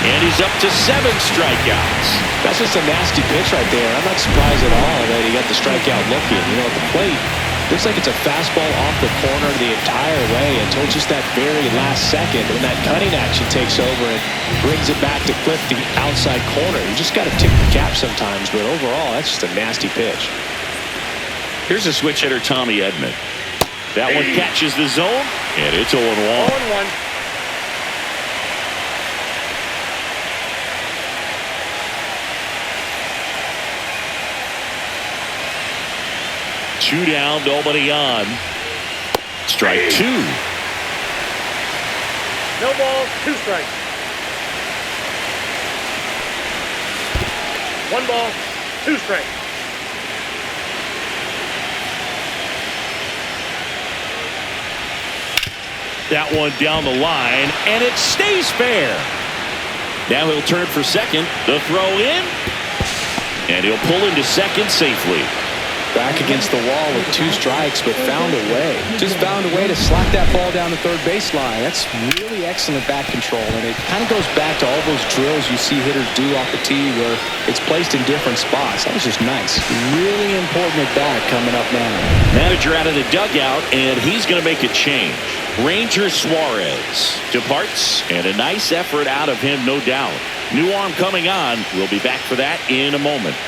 And he's up to 7 strikeouts. That's just a nasty pitch right there. I'm not surprised at all that he got the strikeout looking. You know, at the plate, looks like it's a fastball off the corner the entire way until just that very last second when that cutting action takes over and brings it back to clip the outside corner. You just got to tip the cap sometimes, but overall, that's just a nasty pitch. Here's a switch hitter, Tommy Edman. That one catches the zone, and it's 0-1. 0-1. Two down, nobody on. Strike 2. No balls, 2 strikes. 1 ball, 2 strikes. That one down the line, and it stays fair. Now he'll turn for second. The throw in, and he'll pull into second safely. Back against the wall with 2 strikes, but found a way. Just found a way to slap that ball down the third baseline. That's really excellent bat control, and it kind of goes back to all those drills you see hitters do off the tee where it's placed in different spots. That was just nice. Really important at bat coming up now. Manager out of the dugout, and he's going to make a change. Ranger Suarez departs, and a nice effort out of him, no doubt. New arm coming on. We'll be back for that in a moment.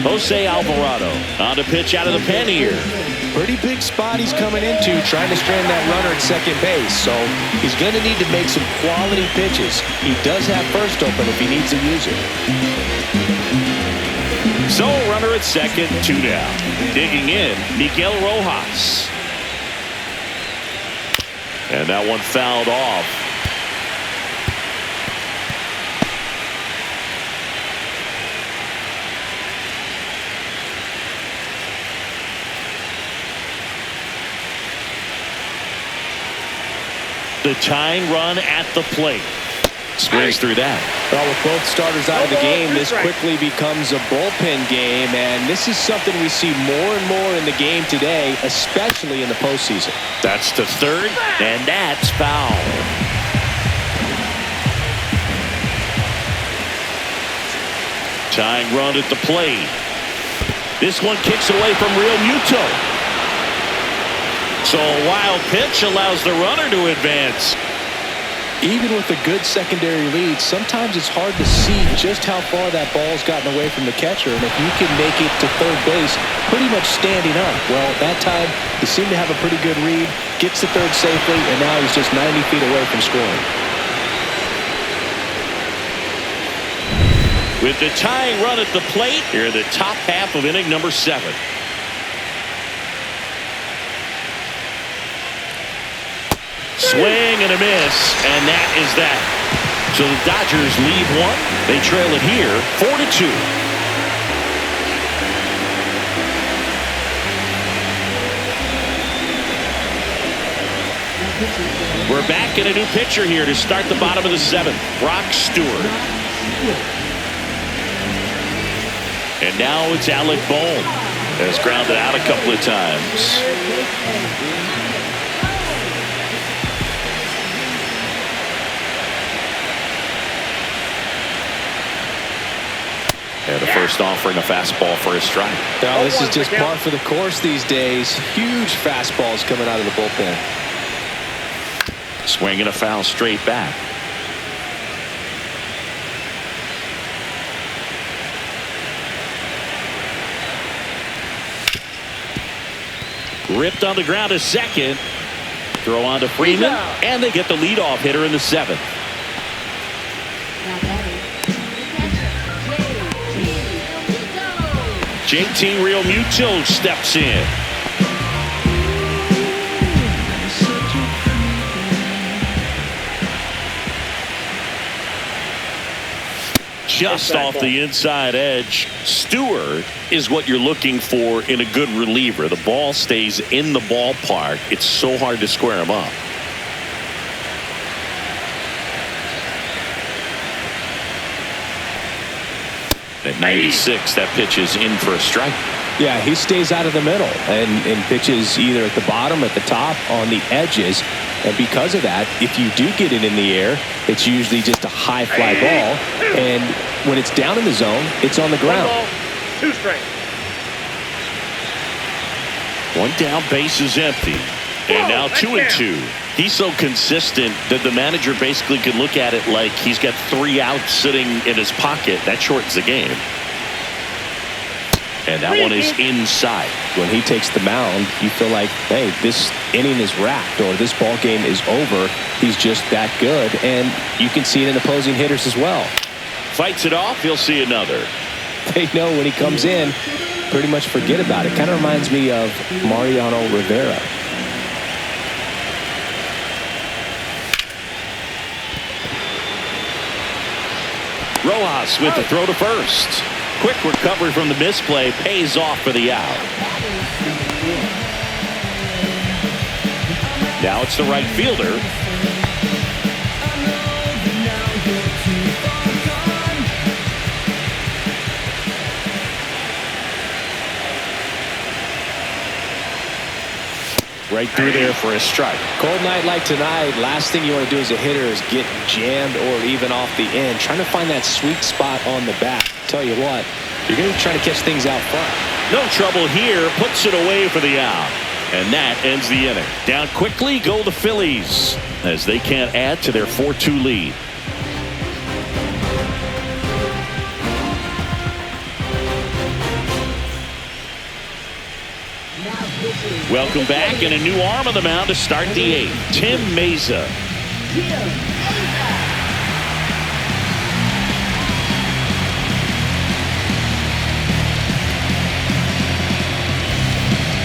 Jose Alvarado on to pitch out of the pen here. Pretty big spot he's coming into, trying to strand that runner at second base. So he's going to need to make some quality pitches. He does have first open if he needs to use it. So runner at second, 2 down. Digging in, Miguel Rojas. And that one fouled off. The tying run at the plate. Swings through that. Well, with both starters out of the game, this quickly becomes a bullpen game, and this is something we see more and more in the game today, especially in the postseason. That's to third, and that's foul. Tying run at the plate. This one kicks away from Real Muto. So a wild pitch allows the runner to advance. Even with a good secondary lead, sometimes it's hard to see just how far that ball's gotten away from the catcher. And if you can make it to third base pretty much standing up, well, that time he seemed to have a pretty good read, gets to third safely, and now he's just 90 feet away from scoring. With the tying run at the plate, here in the top half of inning number 7. Swing and a miss, and that is that. So the Dodgers lead 1. They trail it here 4-2. We're back in a new pitcher here to start the bottom of the 7th. Brock Stewart. And now it's Alec Bohm. Has grounded out a couple of times. And the first offering a fastball for a strike. Now, this is just par for the course these days. Huge fastballs coming out of the bullpen. Swing and a foul straight back. Ripped on the ground to second. Throw on to Freeman. And they get the leadoff hitter in the 7th. JT Realmuto steps in. Just off the inside edge. Stewart is what you're looking for in a good reliever. The ball stays in the ballpark. It's so hard to square him up. At 96, that pitch is in for a strike. Yeah, he stays out of the middle and pitches either at the bottom, at the top, on the edges. And because of that, if you do get it in the air, it's usually just a high fly ball. And when it's down in the zone, it's on the ground. 1 ball, 2 strikes. One down, base is empty. And now 2-2. He's so consistent that the manager basically could look at it like he's got 3 outs sitting in his pocket. That shortens the game. And that one is inside. When he takes the mound, you feel like, hey, this inning is wrapped or this ball game is over. He's just that good. And you can see it in opposing hitters as well. Fights it off. He'll see another. They know when he comes in, pretty much forget about it. Kind of reminds me of Mariano Rivera. Rojas with the throw to first. Quick recovery from the misplay, pays off for the out. Now it's the right fielder. Right through there for a strike. Cold night like tonight, last thing you want to do as a hitter is get jammed or even off the end. Trying to find that sweet spot on the bat. Tell you what, you're going to try to catch things out front. No trouble here. Puts it away for the out. And that ends the inning. Down quickly go the Phillies as they can't add to their 4-2 lead. Welcome back, and a new arm on the mound to start the 8th. Tim Meza.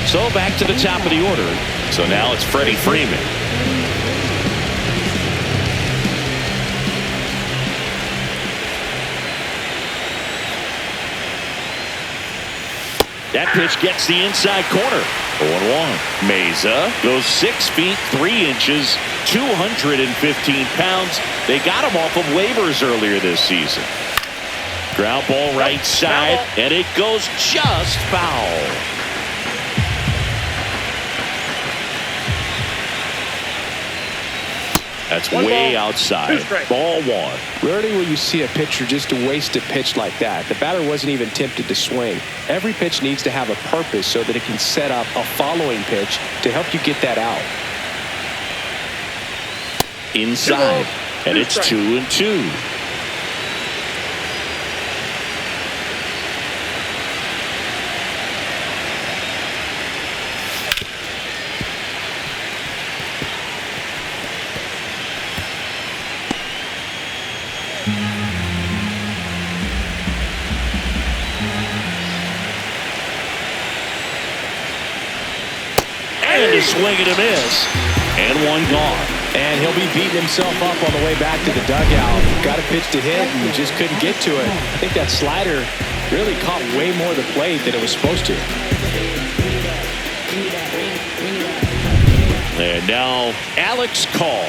So back to the top of the order. So now it's Freddie Freeman. That pitch gets the inside corner. 0-1. Meza goes 6 feet 3 inches, 215 pounds. They got him off of waivers earlier this season. Ground ball right side, and it goes just foul. That's way outside. Ball 1. Rarely will you see a pitcher just waste a pitch like that. The batter wasn't even tempted to swing. Every pitch needs to have a purpose so that it can set up a following pitch to help you get that out. Inside, and it's 2-2. And a swing and a miss. And one gone. And he'll be beating himself up on the way back to the dugout. Got a pitch to hit and just couldn't get to it. I think that slider really caught way more of the plate than it was supposed to. And now Alex Call.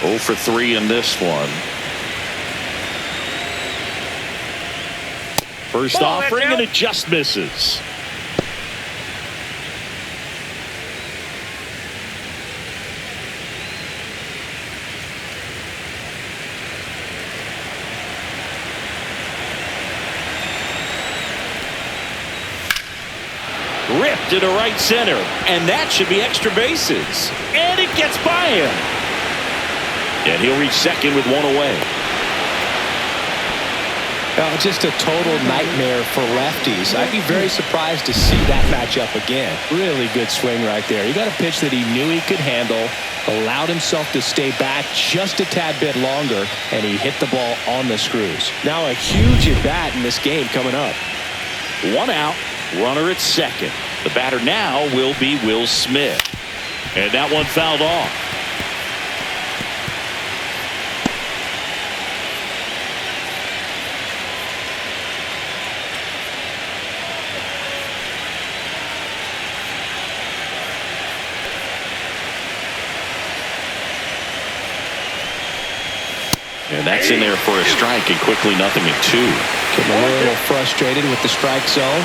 0 for 3 in this one. First offering, and it just misses. Ripped into right center, and that should be extra bases. And it gets by him. And he'll reach second with one away. Just a total nightmare for lefties. I'd be very surprised to see that matchup again. Really good swing right there. He got a pitch that he knew he could handle, allowed himself to stay back just a tad bit longer, and he hit the ball on the screws. Now a huge at bat in this game coming up. 1 out. Runner at second. The batter now will be Will Smith. And that one fouled off. And that's in there for a strike, and quickly 0-2. Getting a little frustrated with the strike zone.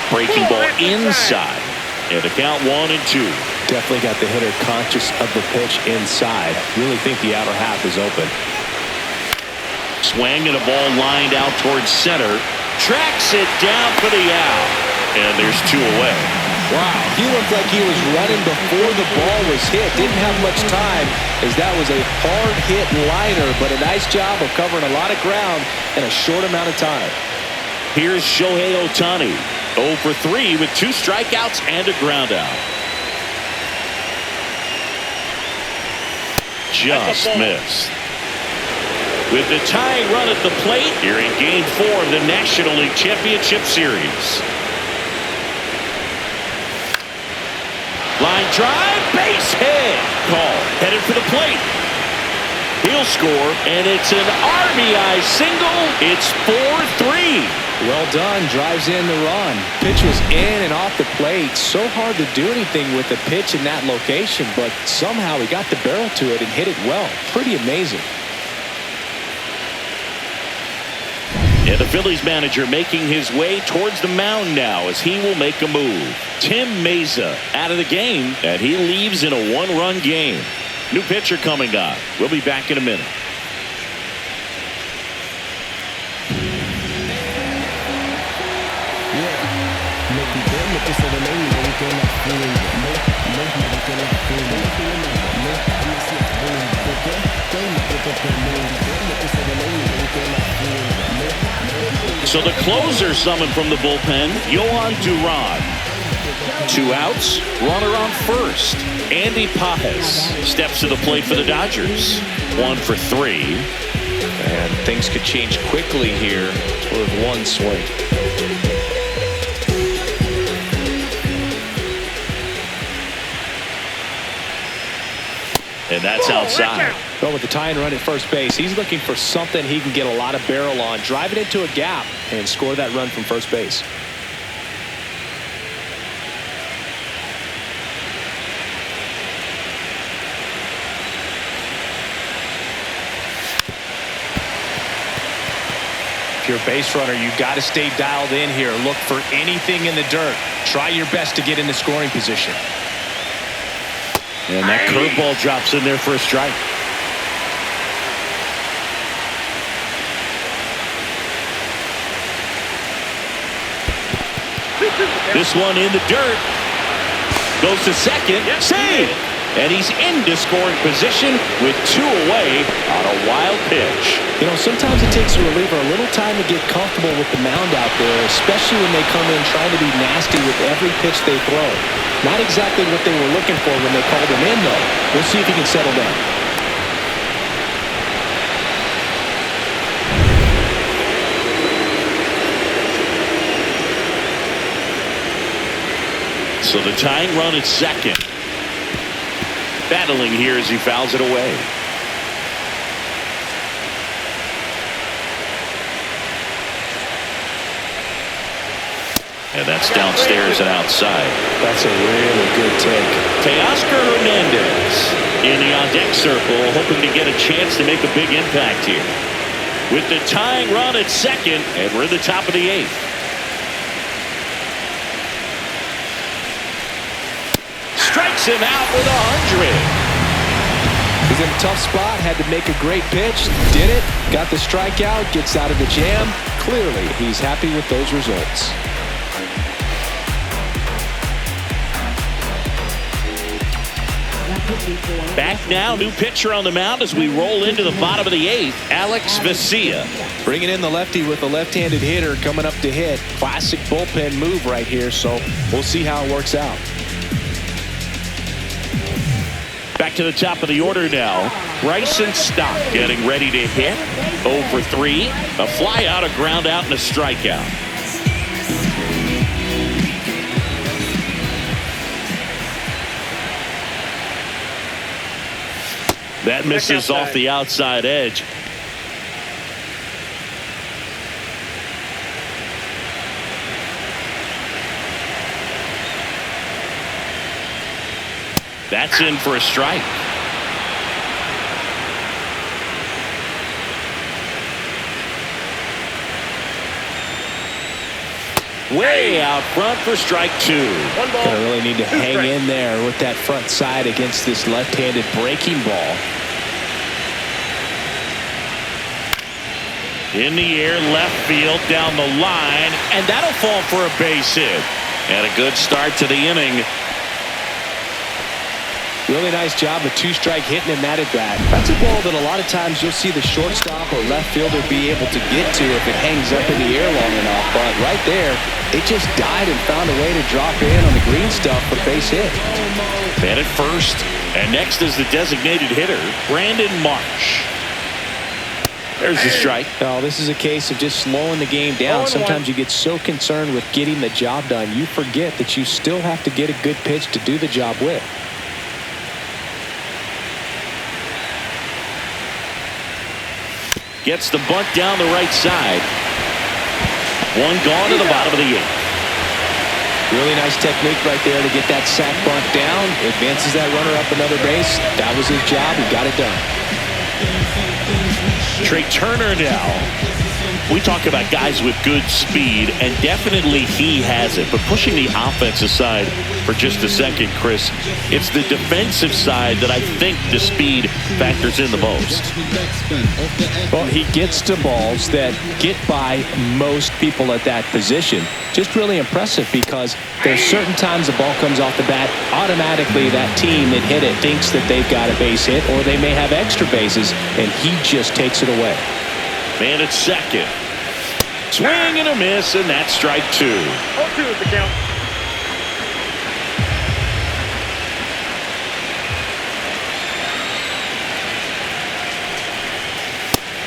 Breaking ball inside. And the count 1-2. Definitely got the hitter conscious of the pitch inside. Really think the outer half is open. Swing and a ball lined out towards center. Tracks it down for the out. And there's 2 away. Wow, he looked like he was running before the ball was hit. Didn't have much time, as that was a hard hit liner, but a nice job of covering a lot of ground in a short amount of time. Here's Shohei Ohtani, 0 for 3 with 2 strikeouts and a ground out. Just missed. With the tying run at the plate here in Game 4 of the National League Championship Series. Line drive, base hit. Call, headed for the plate. He'll score, and it's an RBI single. It's 4-3. Well done, drives in the run. Pitch was in and off the plate. So hard to do anything with the pitch in that location, but somehow he got the barrel to it and hit it well. Pretty amazing. And the Phillies manager making his way towards the mound now as he will make a move. Tim Meza out of the game, and he leaves in a 1-run game. New pitcher coming up. We'll be back in a minute. So the closer summoned from the bullpen, Yohan Duran. 2 outs, runner on first. Andy Pajes steps to the plate for the Dodgers. 1 for 3. And things could change quickly here with 1 swing. And that's outside. Well, with the tying run at first base, he's looking for something he can get a lot of barrel on. Drive it into a gap and score that run from first base. If you're a base runner, you've got to stay dialed in here. Look for anything in the dirt. Try your best to get in the scoring position. And that curveball drops in there for a strike. This one in the dirt. Goes to second. Save! And he's into scoring position with 2 away on a wild pitch. You know, sometimes it takes a reliever a little time to get comfortable with the mound out there, especially when they come in trying to be nasty with every pitch they throw. Not exactly what they were looking for when they called him in, though. We'll see if he can settle down. So the tying run at second. Battling here as he fouls it away. And that's downstairs and outside. That's a really good take. Teoscar Hernandez in the on-deck circle, hoping to get a chance to make a big impact here. With the tying run at second, and we're at the top of the 8th. Strikes him out with 100. He's in a tough spot, had to make a great pitch, did it, got the strikeout, gets out of the jam. Clearly, he's happy with those results. Back now, new pitcher on the mound as we roll into the bottom of the 8th, Alex Vesia. Bringing in the lefty with a left-handed hitter coming up to hit. Classic bullpen move right here, so we'll see how it works out. Back back to the top of the order now. Bryson Stott getting ready to hit. 0 for 3. A fly out, a ground out, and a strikeout. That misses off the outside edge. That's in for a strike. Way out front for strike 2. Gonna really need to hang in there with that front side against this left-handed breaking ball. In the air, left field, down the line, and that'll fall for a base hit. And a good start to the inning. Really nice job of two-strike hitting in that at bat. That's a ball that a lot of times you'll see the shortstop or left fielder be able to get to if it hangs up in the air long enough. But right there, it just died and found a way to drop in on the green stuff for base hit. Man at first, and next is the designated hitter, Brandon Marsh. There's the strike. Oh, this is a case of just slowing the game down. Sometimes you get so concerned with getting the job done, you forget that you still have to get a good pitch to do the job with. Gets the bunt down the right side. One gone to the bottom of the 8th. Really nice technique right there to get that sac bunt down. Advances that runner up another base. That was his job. He got it done. Trey Turner now. We talk about guys with good speed, and definitely he has it. But pushing the offense aside for just a second, Chris, it's the defensive side that I think the speed factors in the most. Well, he gets to balls that get by most people at that position. Just really impressive because there's certain times the ball comes off the bat, automatically that team that hit it thinks that they've got a base hit, or they may have extra bases, and he just takes it away. Man at second. Swing and a miss, and that's strike 2. 0-2 is the count.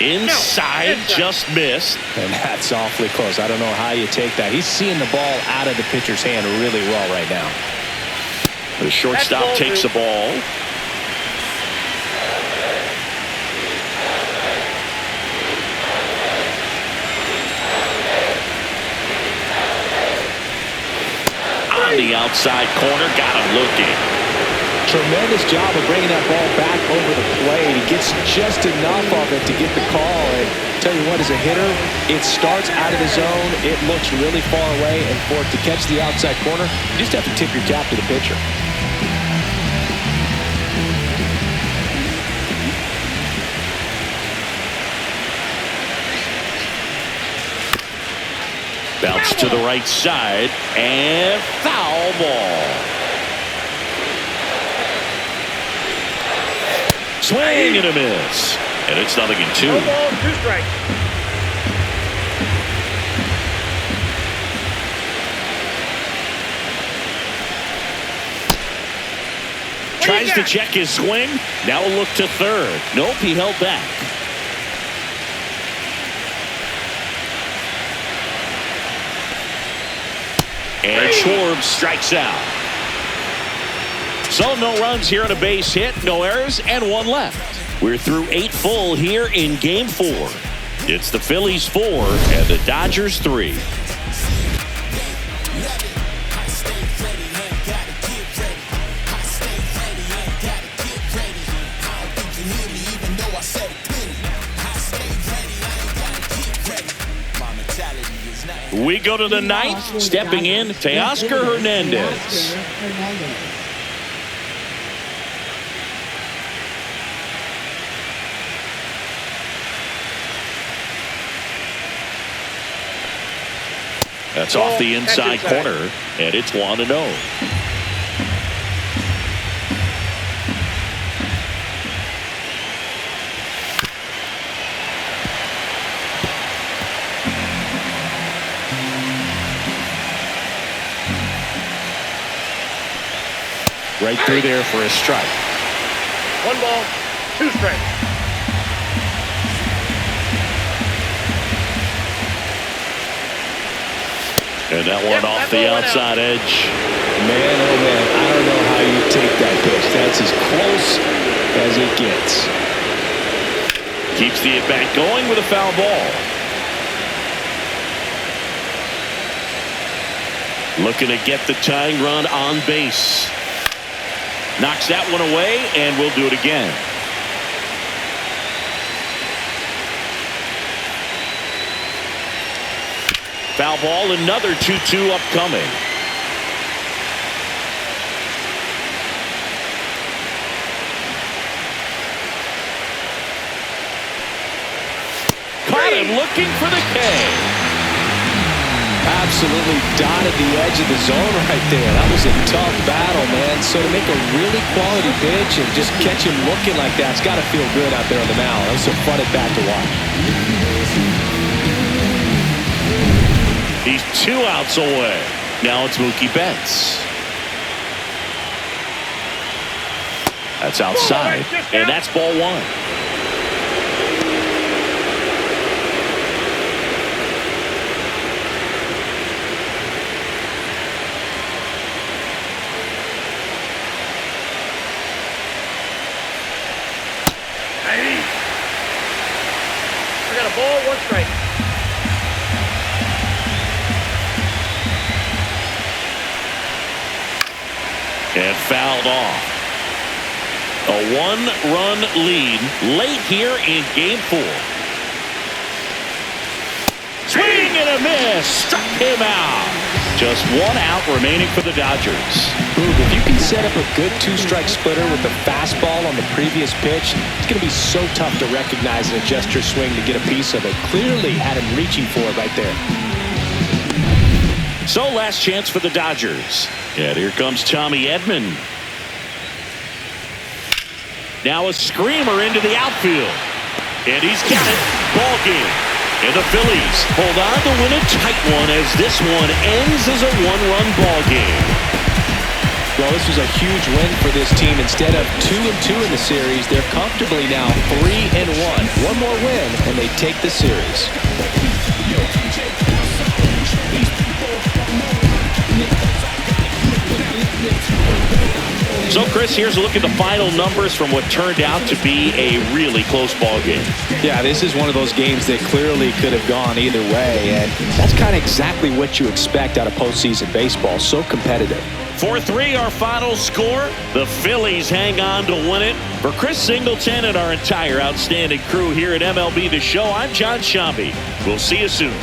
Inside, just missed. And that's awfully close. I don't know how you take that. He's seeing the ball out of the pitcher's hand really well right now. The shortstop takes the ball. On the outside corner, got him looking. Tremendous job of bringing that ball back over the plate. He gets just enough of it to get the call. And tell you what, as a hitter, it starts out of the zone. It looks really far away, and for it to catch the outside corner, you just have to tip your cap to the pitcher. Bounce to the right side, and foul ball. Swing and a miss. And it's 0-2. 2 strikes. Tries to check his swing. Now a look to third. Nope, he held back. And Schwartz strikes out. So no runs here on a base hit, no errors, and 1 left. We're through 8 full here in Game 4. It's the Phillies 4 and the Dodgers 3. We go to the 9th, stepping in, Teoscar Hernandez. That's off the inside corner, and it's 1-0. Right through there for a strike. 1 ball, 2 strikes. And that one off the outside edge. Man, oh man, I don't know how you take that pitch. That's as close as it gets. Keeps the at-bat going with a foul ball. Looking to get the tying run on base. Knocks that one away, and we'll do it again. Foul ball, another 2-2 upcoming. Caught him looking for the K. Absolutely dotted the edge of the zone right there. That was a tough battle, man. So to make a really quality pitch and just catch him looking like that, it's got to feel good out there on the mound. That was a fun at bat to watch. He's 2 outs away. Now it's Mookie Betts. That's outside, and that's ball 1. We got a ball, 1 strike. And fouled off. A 1-run lead late here in game 4. Swing and a miss. Struck him out. Just 1 out remaining for the Dodgers. Boog, if you can set up a good 2-strike splitter with the fastball on the previous pitch, it's going to be so tough to recognize and adjust your swing to get a piece of it. Clearly had him reaching for it right there. So last chance for the Dodgers. And here comes Tommy Edman. Now a screamer into the outfield. And he's got it. Ball game. And the Phillies hold on to win a tight one as this one ends as a 1-run ball game. Well, this was a huge win for this team. Instead of 2-2 in the series, they're comfortably now 3-1. One more win, and they take the series. So, Chris, here's a look at the final numbers from what turned out to be a really close ball game. Yeah, this is one of those games that clearly could have gone either way, and that's kind of exactly what you expect out of postseason baseball. So competitive. 4-3 our final score. The Phillies hang on to win it. For Chris Singleton and our entire outstanding crew here at MLB The Show, I'm John Shambi. We'll see you soon.